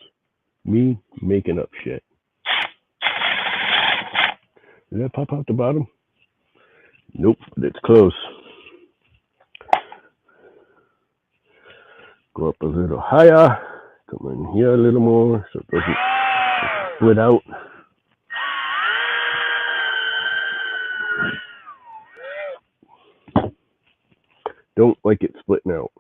Me making up shit. Did that pop out the bottom? Nope, but it's close. Go up a little higher. Come in here a little more so it doesn't split out. Don't like it splitting out.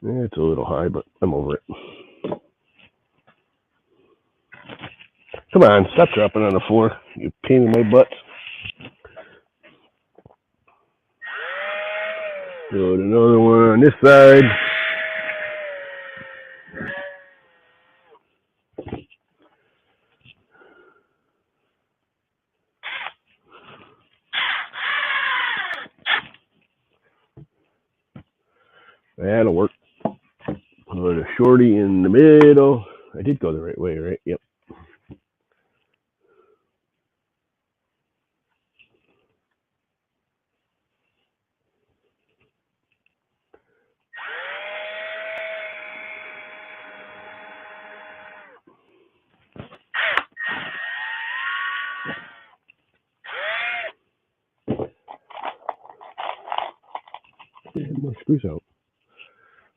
Yeah, it's a little high, but I'm over it. Come on, stop dropping on the floor. You pain in my butt. Put another one on this side. That'll work. Put a shorty in the middle. I did go the right way, right? Yep. More screws out.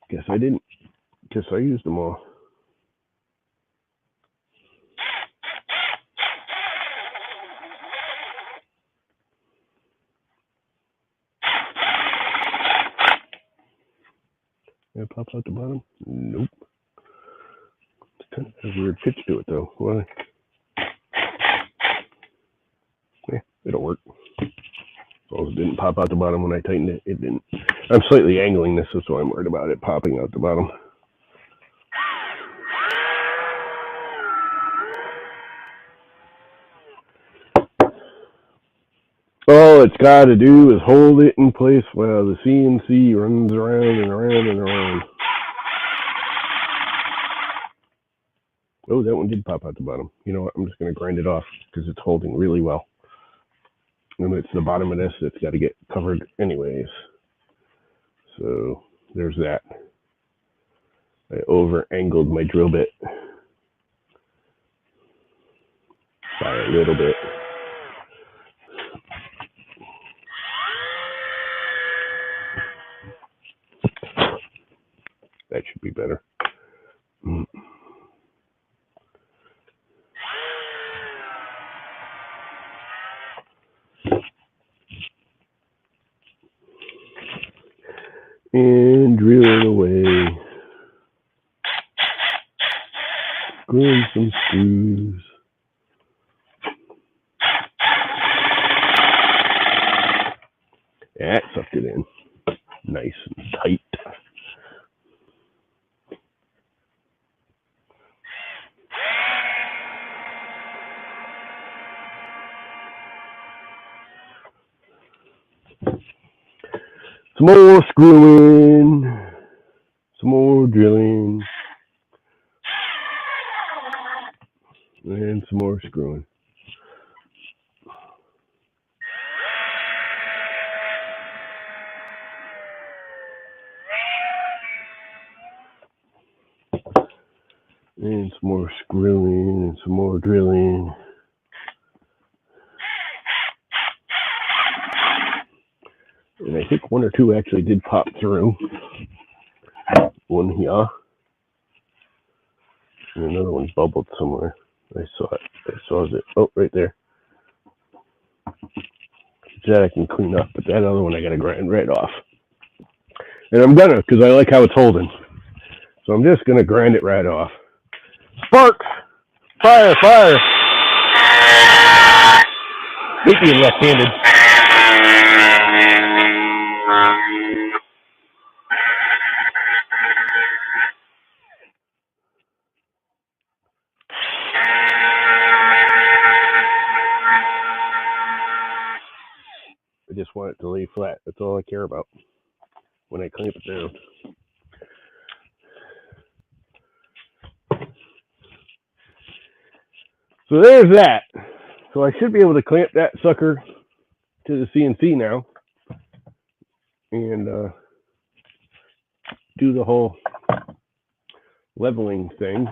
Guess I didn't. Guess I used them all. Did it pop out the bottom? Nope. It's kind of a weird pitch to it, though. Why? Yeah, it'll work. As long as it didn't pop out the bottom when I tightened it, it didn't. I'm slightly angling this, so I'm worried about it popping out the bottom. All it's got to do is hold it in place while the CNC runs around and around and around. Oh, that one did pop out the bottom. You know what? I'm just going to grind it off because it's holding really well. And it's the bottom of this that's got to get covered anyways. So there's that. I over-angled my drill bit by a little bit. That should be better. And drill it away. Screw some screws. That sucked it in. Nice and tight. Some more screwing. Some more drilling. And some more screwing. And some more screwing and some more drilling. And I think one or two actually did pop through. One here. And another one bubbled somewhere. I saw it. I saw it. Oh, right there. That I can clean up, but that other one I gotta grind right off. And I'm gonna, because I like how it's holding. So I'm just gonna grind it right off. Sparks! Fire, fire! Hate being left-handed. I just want it to lay flat. That's all I care about when I clamp it down. So there's that. So I should be able to clamp that sucker to the CNC now and do the whole leveling thing.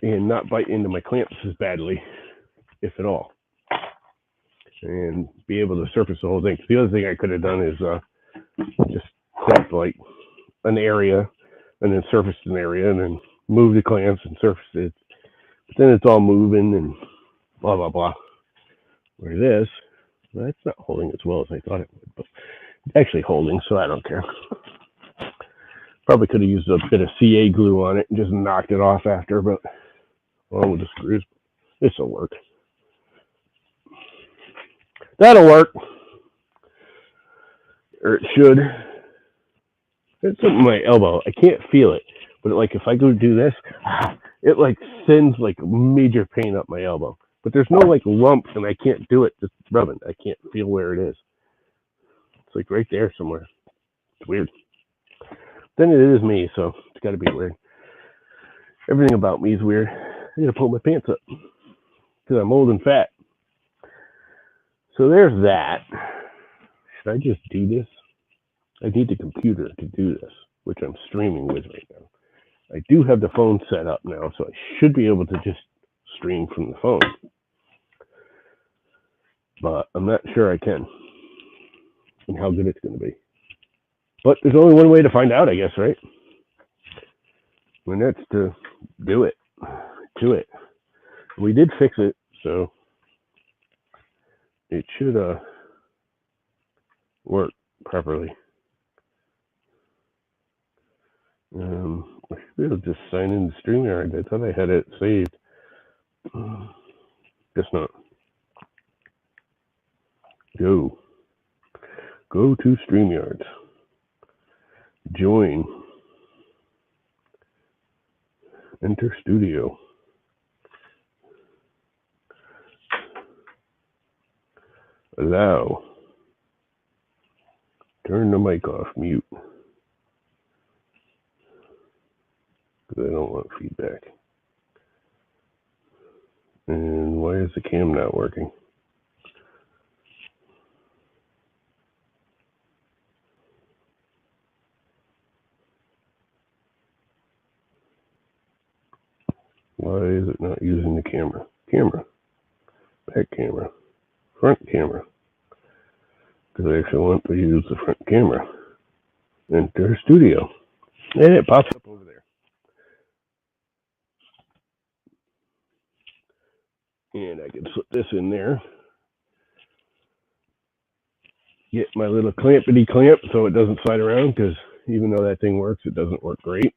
And not bite into my clamps as badly, if at all. And be able to surface the whole thing. The other thing I could have done is just clamp like an area and then surface an area and then move the clamps and surface it. But then it's all moving and blah, blah, blah. Where this, well, it's not holding as well as I thought it would, but it's actually holding, so I don't care. Probably could have used a bit of CA glue on it and just knocked it off after, but well, with the screws, this will work. That'll work. Or it should. It's something my elbow. I can't feel it, but like if I go do this, it like sends like major pain up my elbow. But there's no like lump, and I can't do it just rubbing. I can't feel where it is. It's like right there somewhere. It's weird. Then it is me, so it's got to be weird. Everything about me is weird. I gotta pull my pants up because I'm old and fat. So there's that. Should I just do this? I need the computer to do this, which I'm streaming with right now. I do have the phone set up now, so I should be able to just stream from the phone. But I'm not sure I can and how good it's going to be. But there's only one way to find out, I guess, right? And that's to do it. Do it. We did fix it, so it should work properly. I should be able to just sign in to StreamYard. I thought I had it saved. Guess not. Go to StreamYard. Join. Enter studio. Allow. Turn the mic off. Mute. Because I don't want feedback. And why is the cam not working? Why is it not using the camera? Camera. Back camera. Front camera. Because I actually want to use the front camera. Enter studio. And it pops up over there. And I can slip this in there. get my little clampity clamp so it doesn't slide around, because even though that thing works, it doesn't work great.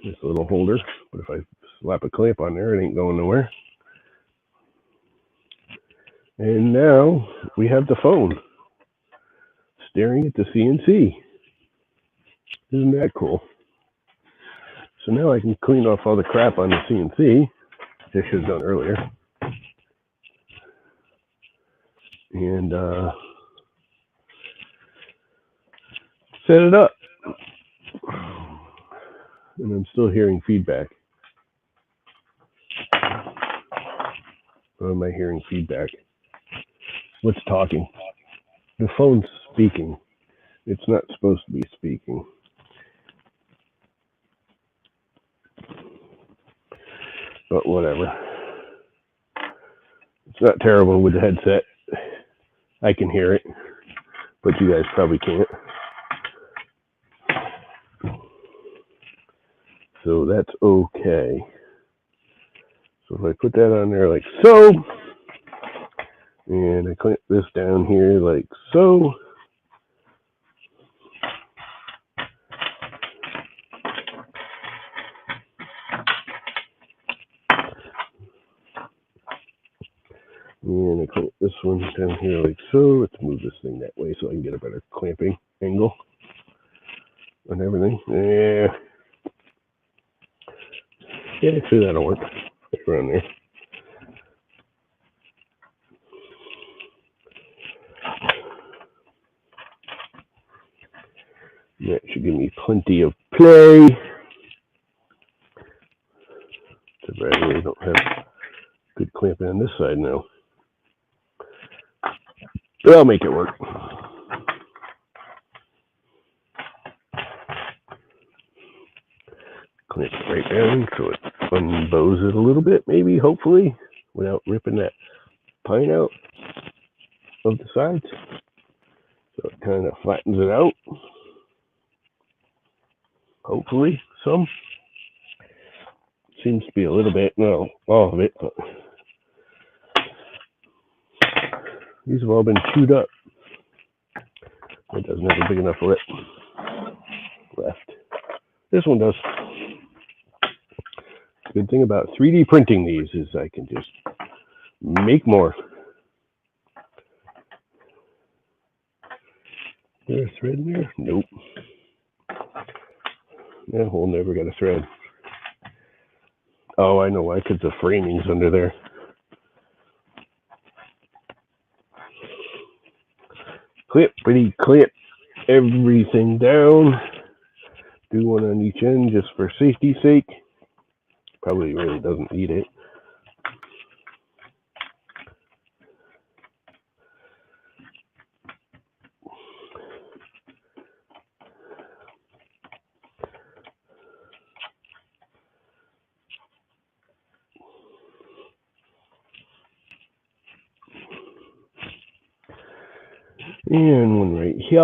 This little holder, but if I slap a clamp on there, it ain't going nowhere. And now we have the phone staring at the CNC. Isn't that cool? So now I can clean off all the crap on the CNC, which I should have done earlier. And set it up. And I'm still hearing feedback. Or am I hearing feedback? What's talking? The phone's speaking. It's not supposed to be speaking. But whatever. It's not terrible with the headset. I can hear it, but you guys probably can't. So that's okay. So if I put that on there like so, and I clamp this down here like so, and I clamp this one down here like so. Let's move this thing that way so I can get a better clamping angle and everything. Yeah, sure, that'll work. Right around there. That should give me plenty of play. Too bad I really don't have good clamping on this side now. But I'll make it work. Clamp it right down so it unbows it a little bit, maybe, hopefully, without ripping that pine out of the sides. So it kind of flattens it out. Hopefully, some. Seems to be a little bit, no, all of it, but these have all been chewed up. It doesn't have a big enough lip left. This one does. The good thing about 3D printing these is I can just make more. Is there a thread in there? Nope. That hole never got a thread. Oh, I know why, because the framing's under there. Clippity clip everything down. Do one on each end just for safety's sake. Probably really doesn't need it. And one right here.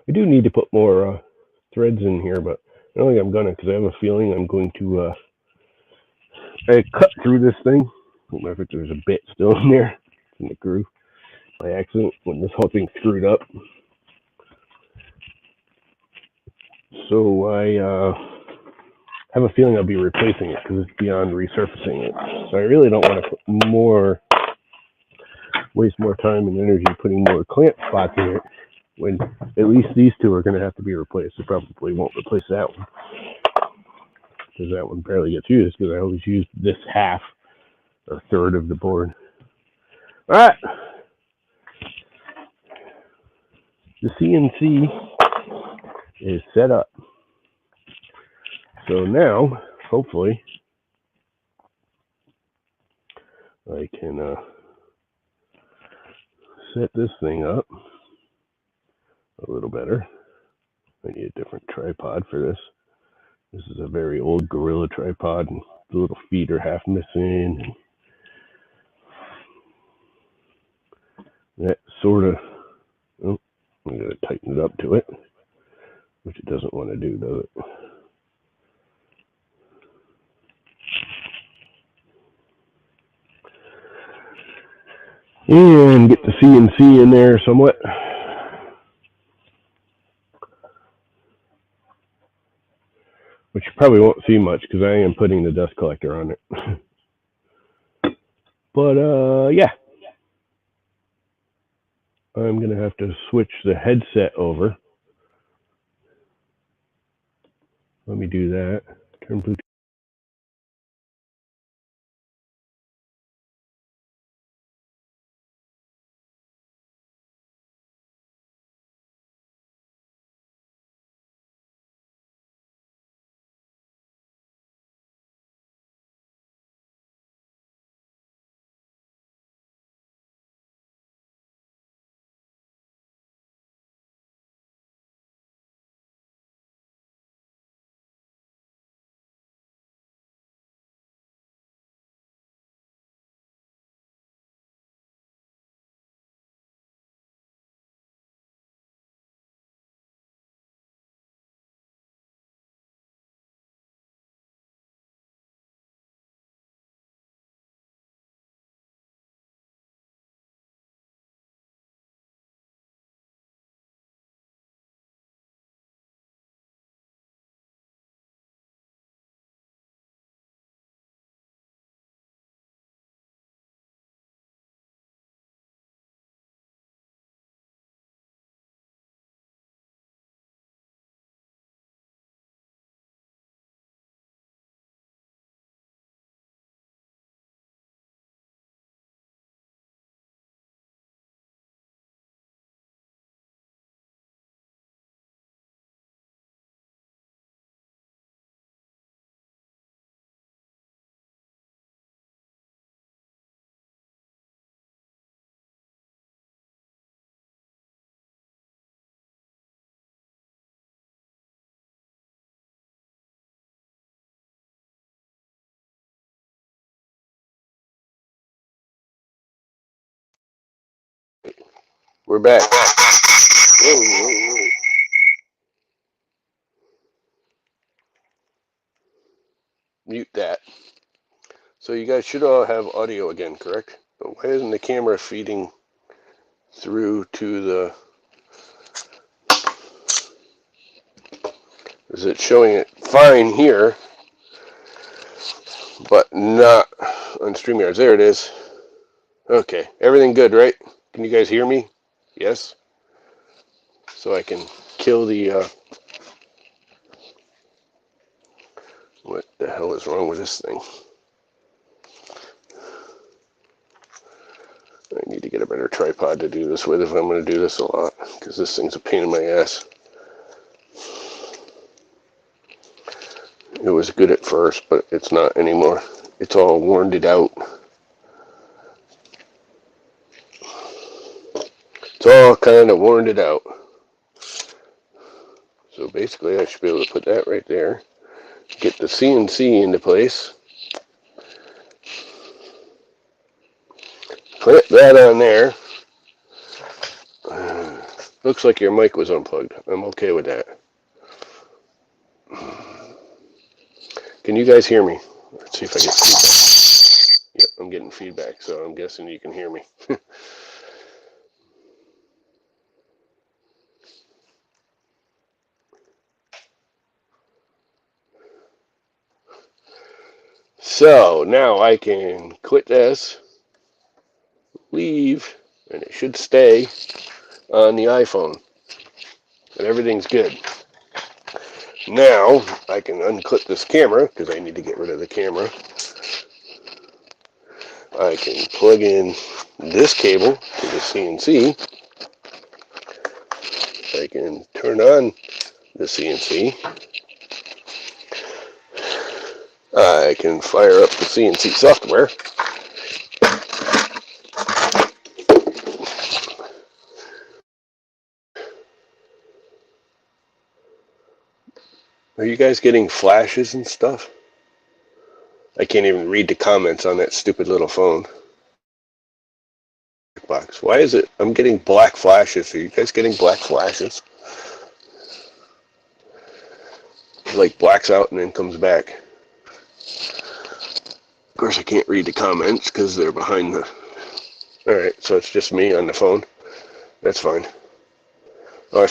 I do need to put more threads in here, but I don't think I'm gonna, because I have a feeling I'm going to I cut through this thing. I don't know if there's a bit still in there in the groove by accident when this whole thing screwed up. So I have a feeling I'll be replacing it because it's beyond resurfacing it. So I really don't want to put waste more time and energy putting more clamp spots in it when at least these two are going to have to be replaced. I probably won't replace that one because that one barely gets used because I always use this half or third of the board. All right. The CNC is set up. So now, hopefully, I can set this thing up a little better. I need a different tripod for this. This is a very old Gorilla tripod, and the little feet are half missing. And that sort of, oh, I'm going to tighten it up to it. which it doesn't want to do, does it? And get the CNC in there somewhat. Which you probably won't see much because I am putting the dust collector on it. But yeah. I'm going to have to switch the headset over. Let me do that. Turn Bluetooth. We're back. Whoa. Mute that. So you guys should all have audio again, correct? But why isn't the camera feeding through to the... Is it showing it fine here, but not on StreamYards? There it is. Okay, everything good, right? Can you guys hear me? Yes? So I can kill the... What the hell is wrong with this thing? I need to get a better tripod to do this with if I'm going to do this a lot, because this thing's a pain in my ass. It was good at first, but it's not anymore. It's all worn it out. It's all kind of worn it out. So basically I should be able to put that right there. Get the CNC into place. Put that on there. Looks like your mic was unplugged. I'm okay with that. Can you guys hear me? Let's see if I get feedback. Yep, I'm getting feedback, so I'm guessing you can hear me. So now I can quit this, leave, and it should stay on the iPhone. And everything's good. Now I can unclip this camera because I need to get rid of the camera. I can plug in this cable to the CNC. I can turn on the CNC. I can fire up the CNC software. Are you guys getting flashes and stuff? I can't even read the comments on that stupid little phone. Box. Why is it? I'm getting black flashes. Are you guys getting black flashes? Like blacks out and then comes back. Of course, I can't read the comments because they're behind the... Alright, so it's just me on the phone. That's fine. Oh,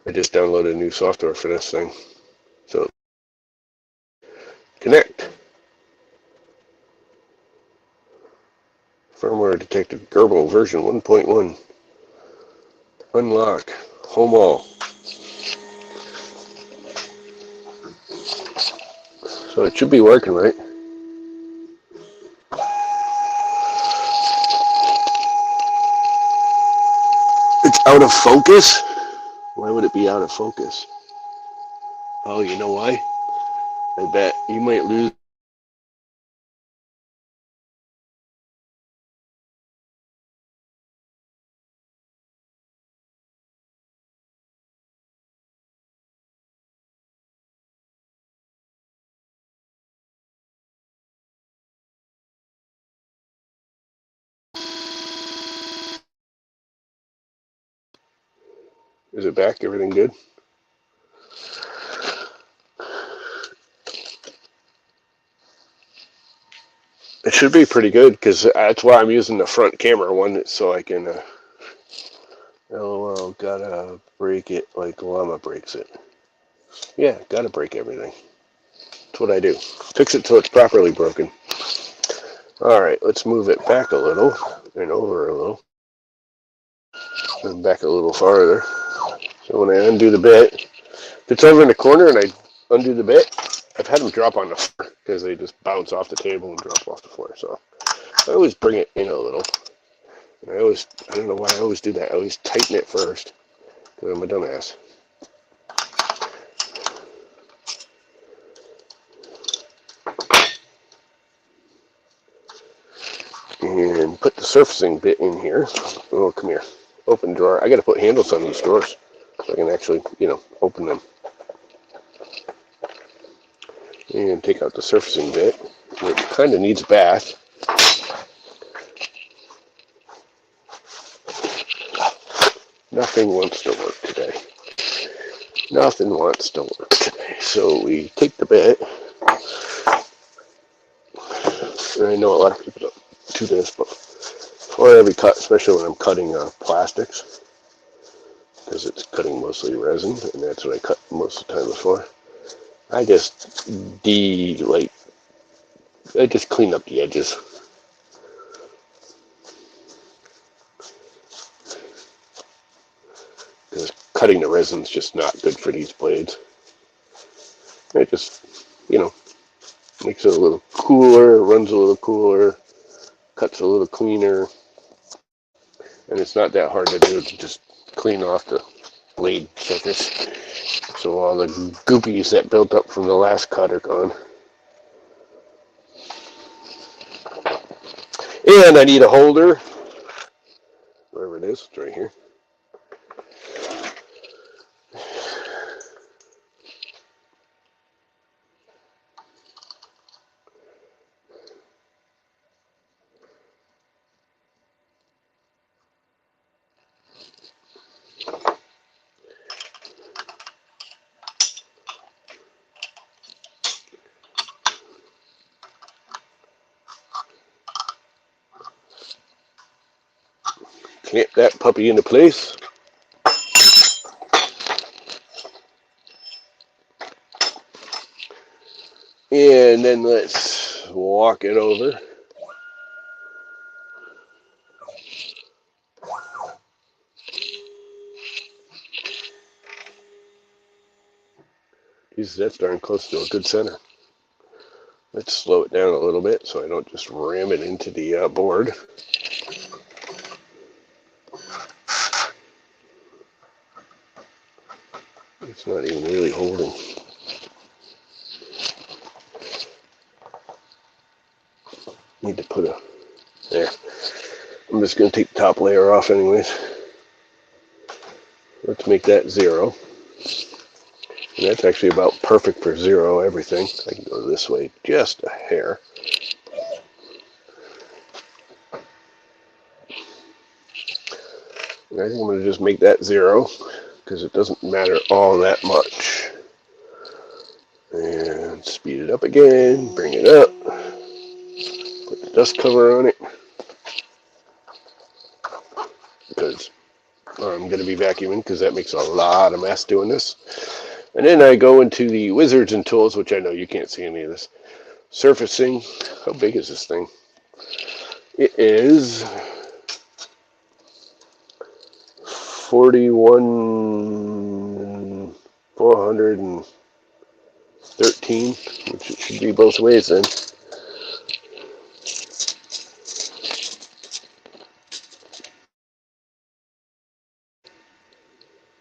I just downloaded new software for this thing. So, connect. Firmware detected Gerbil version 1.1. Unlock. Home all. So it should be working, right? It's out of focus? Why would it be out of focus? Oh, you know why? I bet you might lose. Is it back? Everything good? It should be pretty good because that's why I'm using the front camera one so I can. LOL, gotta break it like llama breaks it. Yeah, gotta break everything. That's what I do. Fix it till it's properly broken. Alright, let's move it back a little and over a little. And back a little farther. So when I undo the bit, if it's over in the corner and I undo the bit, I've had them drop on the floor because they just bounce off the table and drop off the floor. So I always bring it in a little. And I don't know why I always do that. I always tighten it first because I'm a dumbass. And put the surfacing bit in here. Oh, come here. Open drawer. I got to put handles on these drawers so I can actually, open them. And take out the surfacing bit. It kind of needs a bath. Nothing wants to work today. Nothing wants to work today. So we take the bit. And I know a lot of people don't do this, but for every cut, especially when I'm cutting plastics, because it's cutting mostly resin, and that's what I cut most of the time before, I just clean up the edges. Because cutting the resin's just not good for these blades. It just, makes it a little cooler, runs a little cooler, cuts a little cleaner, and it's not that hard to do to just clean off the blade surface. So all the goopies that built up from the last cut are gone. And I need a holder. Wherever it is, it's right here. Clamp that puppy into place. And then let's walk it over. Jesus, that's darn close to a good center. Let's slow it down a little bit so I don't just ram it into the board. It's not even really holding. Need to put there. I'm just going to take the top layer off anyways. Let's make that 0. And that's actually about perfect for 0 everything. I can go this way just a hair. I think I'm going to just make that 0 because it doesn't matter all that much. And speed it up again, bring it up, put the dust cover on it because I'm going to be vacuuming because that makes a lot of mess doing this. And then I go into the wizards and tools, which I know you can't see any of this. Surfacing. How big is this thing? It is 41,413, which it should be both ways then.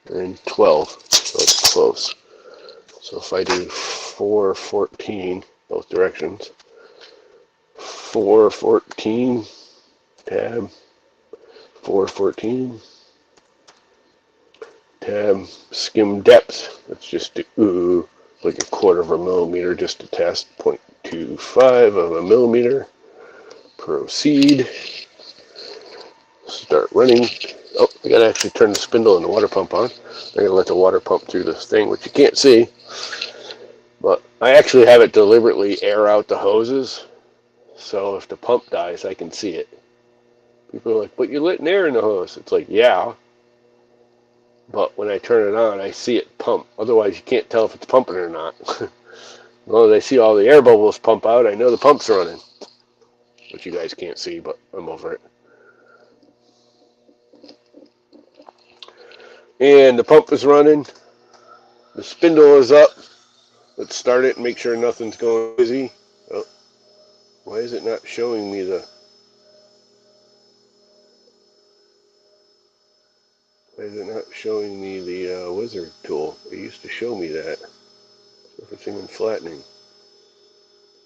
And 12, so it's close. So if I do 414, both directions, 414, tab, 414, tab, skim depth, let's just do like a quarter of a millimeter just to test, 0.25 of a millimeter, proceed, start running. Oh, I gotta actually turn the spindle and the water pump on. I gotta let the water pump through this thing, which you can't see, but I actually have it deliberately air out the hoses, so if the pump dies, I can see it. People are like, but you're letting air in the hose. It's like, yeah, but when I turn it on, I see it pump. Otherwise, you can't tell if it's pumping or not. As long as I see all the air bubbles pump out, I know the pump's running. Which you guys can't see, but I'm over it. And the pump is running. The spindle is up. Let's start it and make sure nothing's going crazy. Oh, why is it not showing me the... Why is it not showing me the wizard tool? It used to show me that. Surfacing and flattening.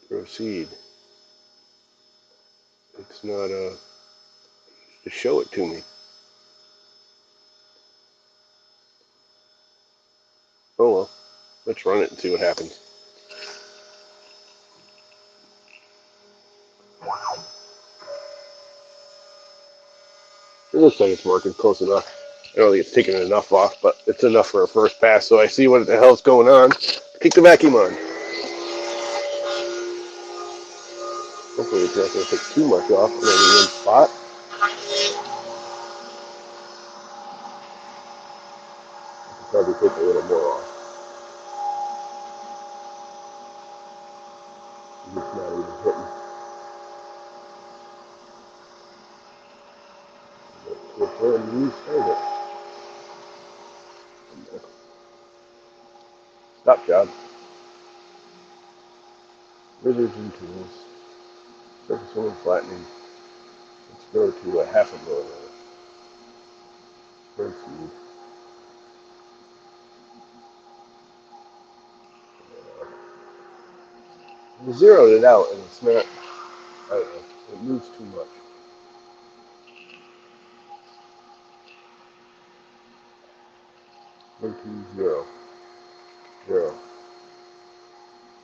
Proceed. It's not to show it to me. Oh well. Let's run it and see what happens. It looks like it's working close enough. I don't think it's taking enough off, but it's enough for a first pass. So I see what the hell's going on. Kick the vacuum on. Hopefully it's not going to take too much off in any one spot. Probably take a little more off. It's not even hitting. Let's go ahead and restart it. Stop job. Wizards and tools. Surfacing and flattening. Let's go to a half a millimeter. Proceed. We zeroed it out and it's not, I don't know, it moves too much. One, two, zero. Zero.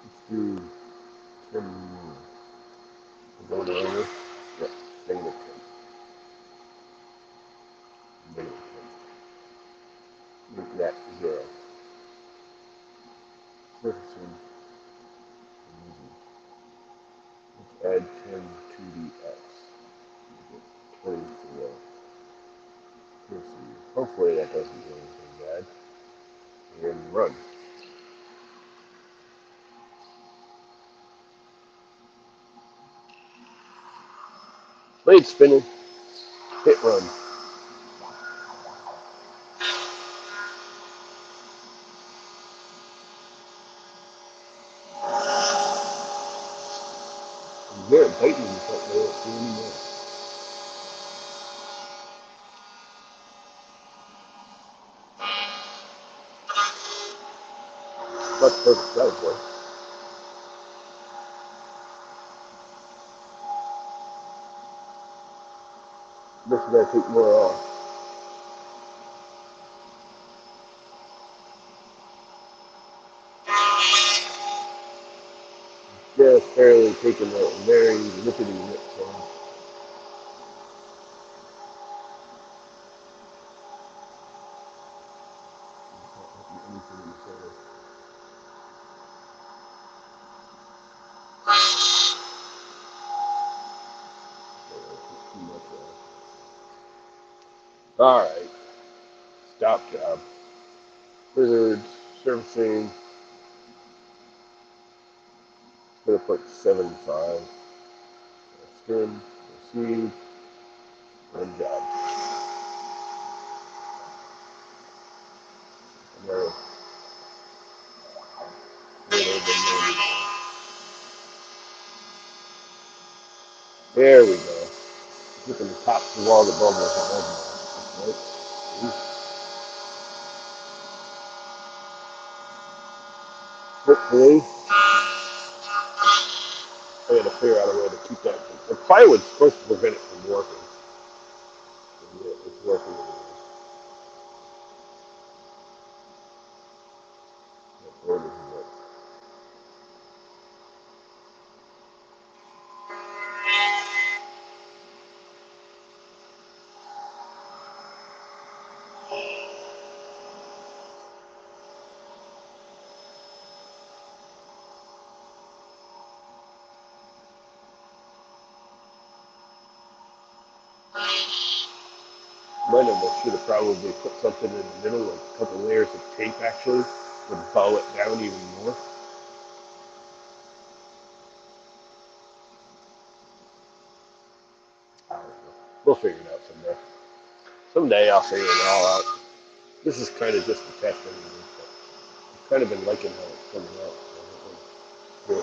Let's do 10 more. Go to over. Yep, negative 10. Negative 10. Make that zero. Surfacing. Let's add 10 to the X. 20 zero. Proceed. Hopefully that doesn't do anything bad. And run. Blade spinning. Hit run. Very tightening the front wheel. See anymore. That's perfect size, boy. This is going to take more off. Just barely taking the very lippity lips off. All right, stop job. Wizards, servicing. Gonna put 75. Spin, receive, one job. There we go. Look at the tops of all the bubbles. Right? Hopefully, I gotta figure out a way to keep that. The plywood's supposed to prevent it from working. Yeah, it's working. One of us should have probably put something in the middle, like a couple layers of tape actually, to bow it down even more. I don't know. We'll figure it out someday. Someday I'll figure it all out. This is kind of just a test anyway. I've kind of been liking how it's coming out. So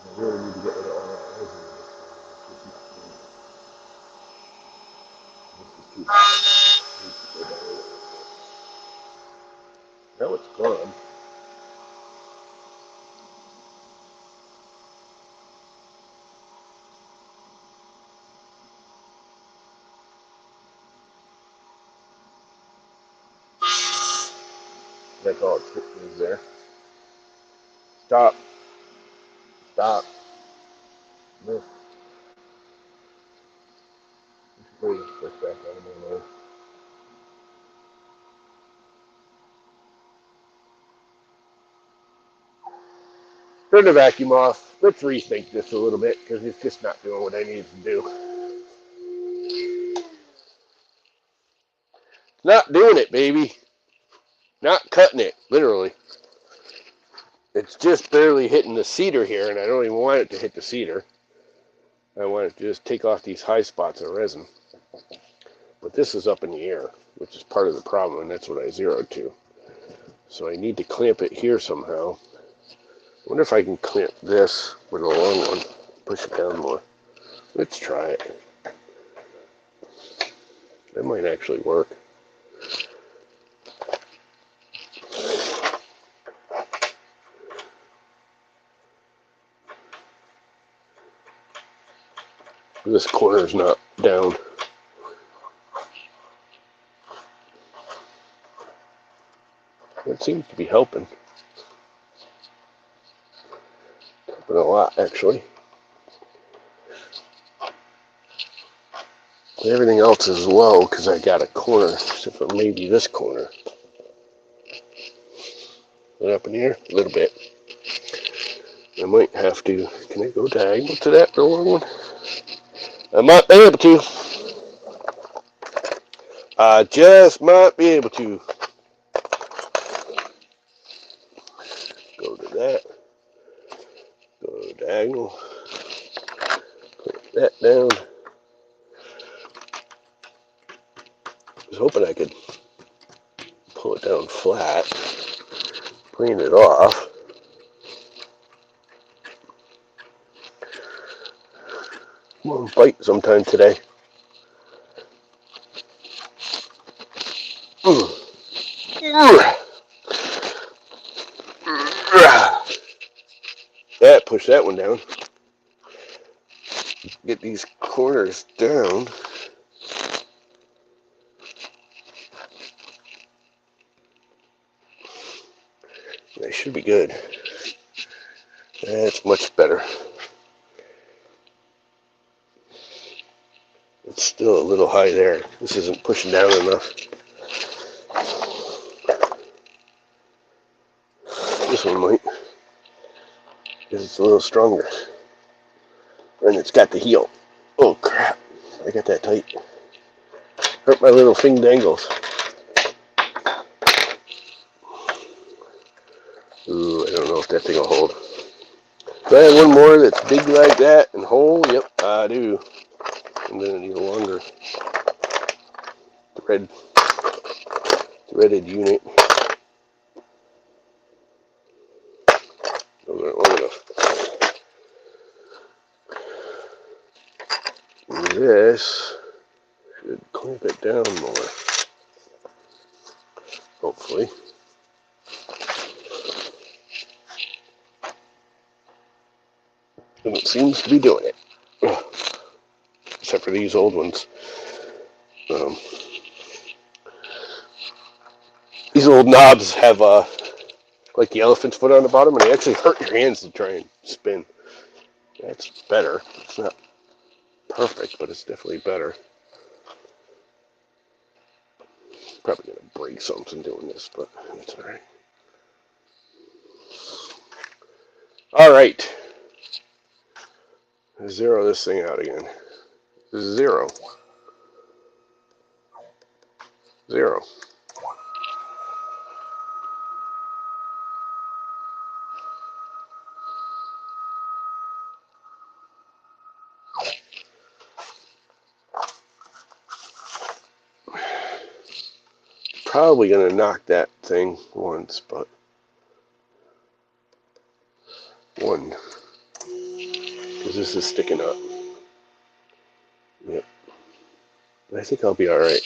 I really need to get rid of all that resin. This is too high. Now it's gone. That's all it is there. Stop. Stop. No. Bring this back out of my way. Turn the vacuum off. Let's rethink this a little bit because it's just not doing what I need to do. Not doing it, baby. Not cutting it, literally. It's just barely hitting the cedar here, and I don't even want it to hit the cedar. I want it to just take off these high spots of resin. But this is up in the air, which is part of the problem, and that's what I zeroed to. So I need to clamp it here somehow. I wonder if I can clamp this with a long one. Push it down more. Let's try it. That might actually work. This corner's not down. It seems to be helping. Helping a lot, actually. Everything else is low because I got a corner, except for maybe this corner. Right up in here, a little bit. I might have to. Can I go diagonal to that long one? I might be able to. I just might be able to. Go to that. Go diagonal. Put that down. I was hoping I could pull it down flat. Clean it off. Come on, bite sometime today. That, push that one down. Get these corners down. That should be good. That's much better.
It's still a little high there. This isn't pushing down enough. This one might, because it's a little stronger. And it's got the heel. Oh crap, I got that tight. Hurt my little finger dangles. Ooh, I don't know if that thing will hold. Do I have one more that's big like that and whole? Yep, I do. I'm going to need a longer threaded unit. Those aren't long enough. This should clamp it down more. Hopefully. And it seems to be doing it. Except for these old ones. These old knobs have like the elephant's foot on the bottom, and they actually hurt your hands to try and spin. That's better. It's not perfect, but it's definitely better. Probably going to break something doing this, but it's alright. Alright. Zero this thing out again. Zero. Probably going to knock that thing once, but one. Because this is sticking up. Yep. I think I'll be alright.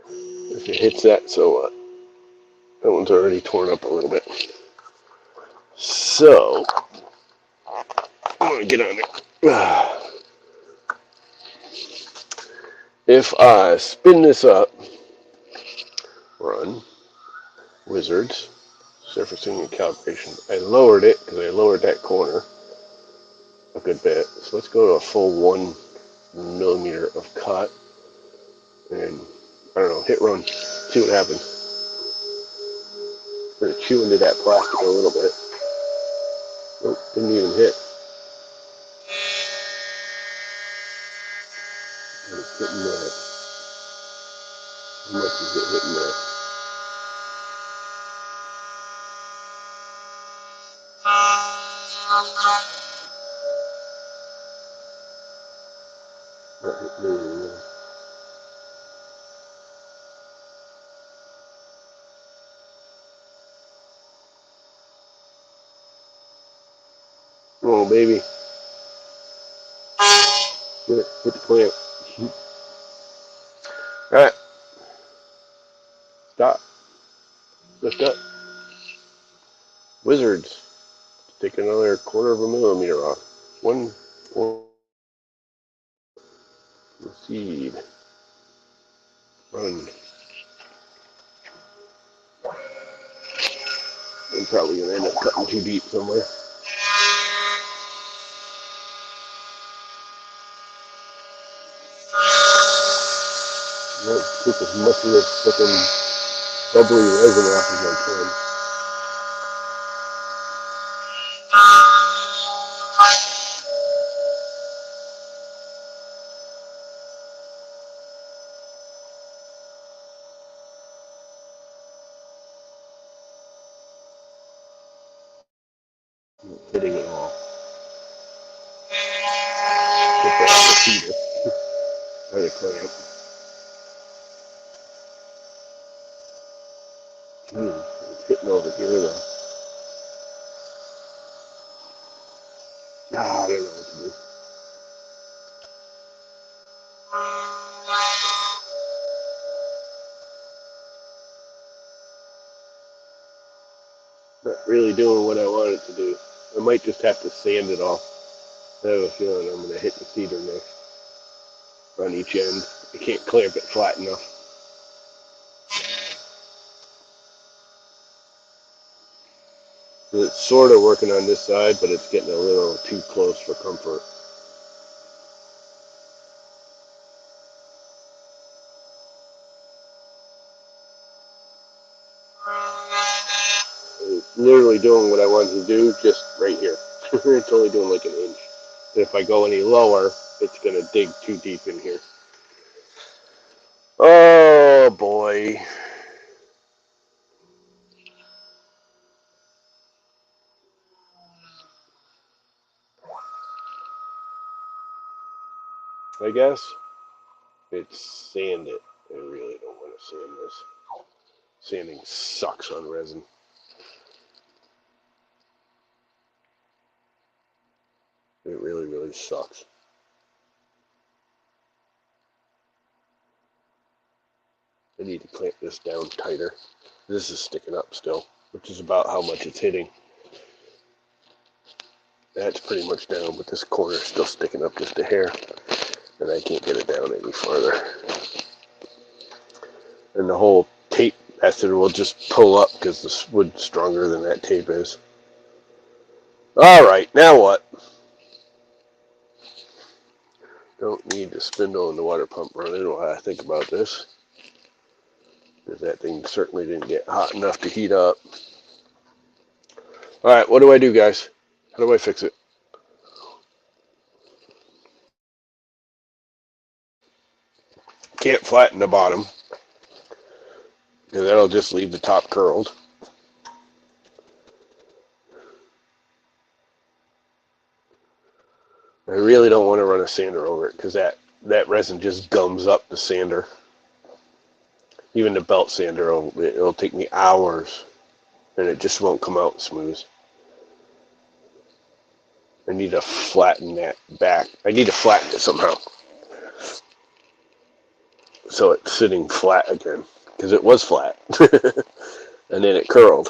If it hits that, so what? That one's already torn up a little bit. So, I'm going to get on it. If I spin this up, run, wizards, surfacing and calibration. I lowered it because I lowered that corner a good bit. So let's go to a full 1 millimeter of cut. And, I don't know, hit run. See what happens. We're going to chew into that plastic a little bit. Nope, didn't even hit. It's hitting that. How much is it hitting that? Not hitting anything there. Come on, baby. Get it. Hit the clamp. Alright. Stop. Lift up. Wizards. Take another 1/4 millimeter off. One. Proceed. Run. I'm probably going to end up cutting too deep somewhere. Take as much of this fucking bubbly resin off as I can. Hitting it all. Get that on the feeder. Or the clamp. It's hitting over here though. I don't know what to do. Not really doing what I want it to do. I might just have to sand it off. I have a feeling I'm going to hit the cedar next on each end. I can't clamp it flat enough. It's sort of working on this side, but it's getting a little too close for comfort. literally doing what I wanted to do, just right here. It's only doing like an inch. If I go any lower, it's going to dig too deep in here. Oh boy. I guess it's sand it. I really don't want to sand this. Sanding sucks on resin. It really, really sucks. I need to clamp this down tighter. This is sticking up still, which is about how much it's hitting. That's pretty much down, but this corner is still sticking up just a hair, and I can't get it down any farther. And the whole tape method will just pull up because this wood's stronger than that tape is. All right, now what? Don't need the spindle and the water pump running while I think about this, because that thing certainly didn't get hot enough to heat up. All right, what do I do, guys? How do I fix it? Can't flatten the bottom, because that'll just leave the top curled. I really don't want to run a sander over it, because that resin just gums up the sander. Even the belt sander, it'll take me hours, and it just won't come out smooth. I need to flatten that back. I need to flatten it somehow, so it's sitting flat again, because it was flat, and then it curled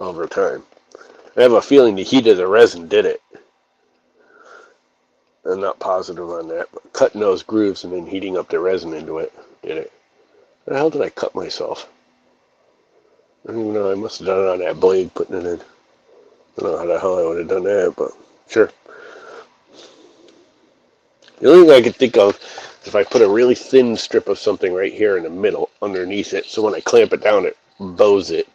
over time. I have a feeling the heat of the resin did it. I'm not positive on that, but cutting those grooves and then heating up the resin into it did it. How the hell did I cut myself? I don't even know. I must have done it on that blade putting it in. I don't know how the hell I would have done that, but sure. The only thing I could think of is if I put a really thin strip of something right here in the middle underneath it, so when I clamp it down, it bows it.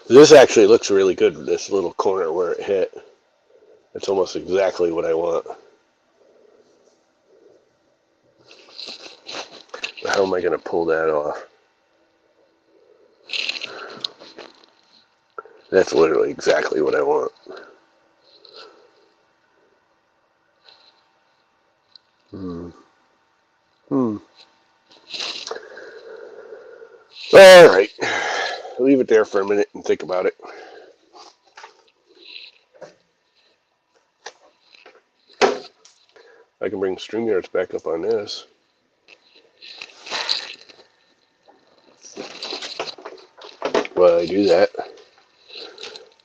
This actually looks really good, this little corner where it hit. It's almost exactly what I want. How am I going to pull that off? That's literally exactly what I want. All right. Leave it there for a minute and think about it. I can bring StreamYards back up on this. While I do that,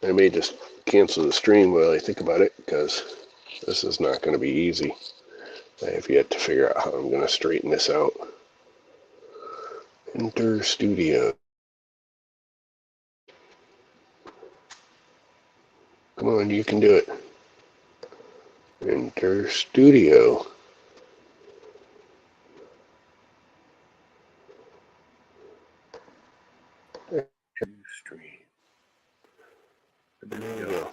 I may just cancel the stream while I think about it, because this is not going to be easy. I have yet to figure out how I'm going to straighten this out. Enter Studio. Come on, you can do it. Enter Studio. Stream. There you go.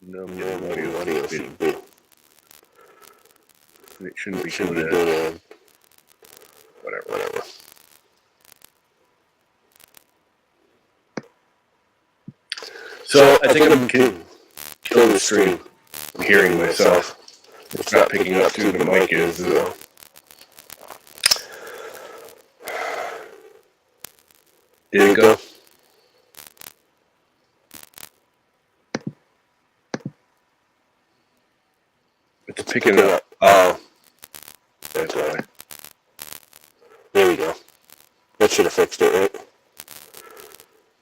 No audio feed. It shouldn't be doing that. Whatever. So I think I'm killing the stream. I'm hearing myself. It's not picking up too. The mic is though. Did it go? It's picking up. Oh, that's why. There we go. That should have fixed it, right?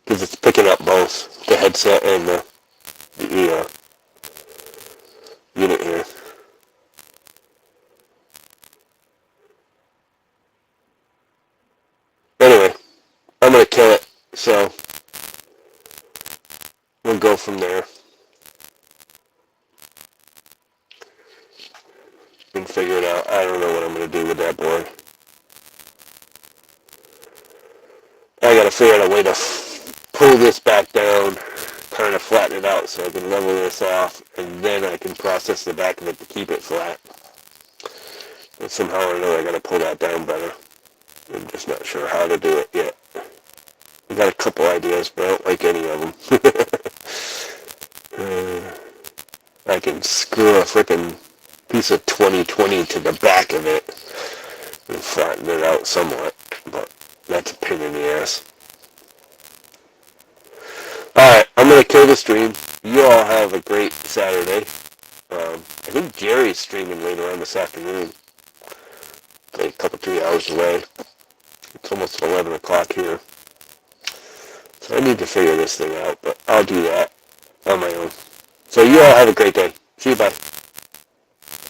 Because it's picking up both the headset and the unit here. Anyway, I'm going to kill it, so we'll go from there and figure it out. I don't know what I'm going to do with that board. figure out a way to pull this back down, kind of flatten it out so I can level this off, and then I can process the back of it to keep it flat. But somehow or another I gotta pull that down better. I'm just not sure how to do it yet. I got a couple ideas, but I don't like any of them. I can screw a frickin' piece of 2020 to the back of it and flatten it out somewhat, but that's a pain in the ass. Alright, I'm going to kill the stream. You all have a great Saturday. I think Jerry's streaming later on this afternoon. Like a couple, 3 hours away. It's almost 11 o'clock here. So I need to figure this thing out, but I'll do that on my own. So you all have a great day. See you, bye.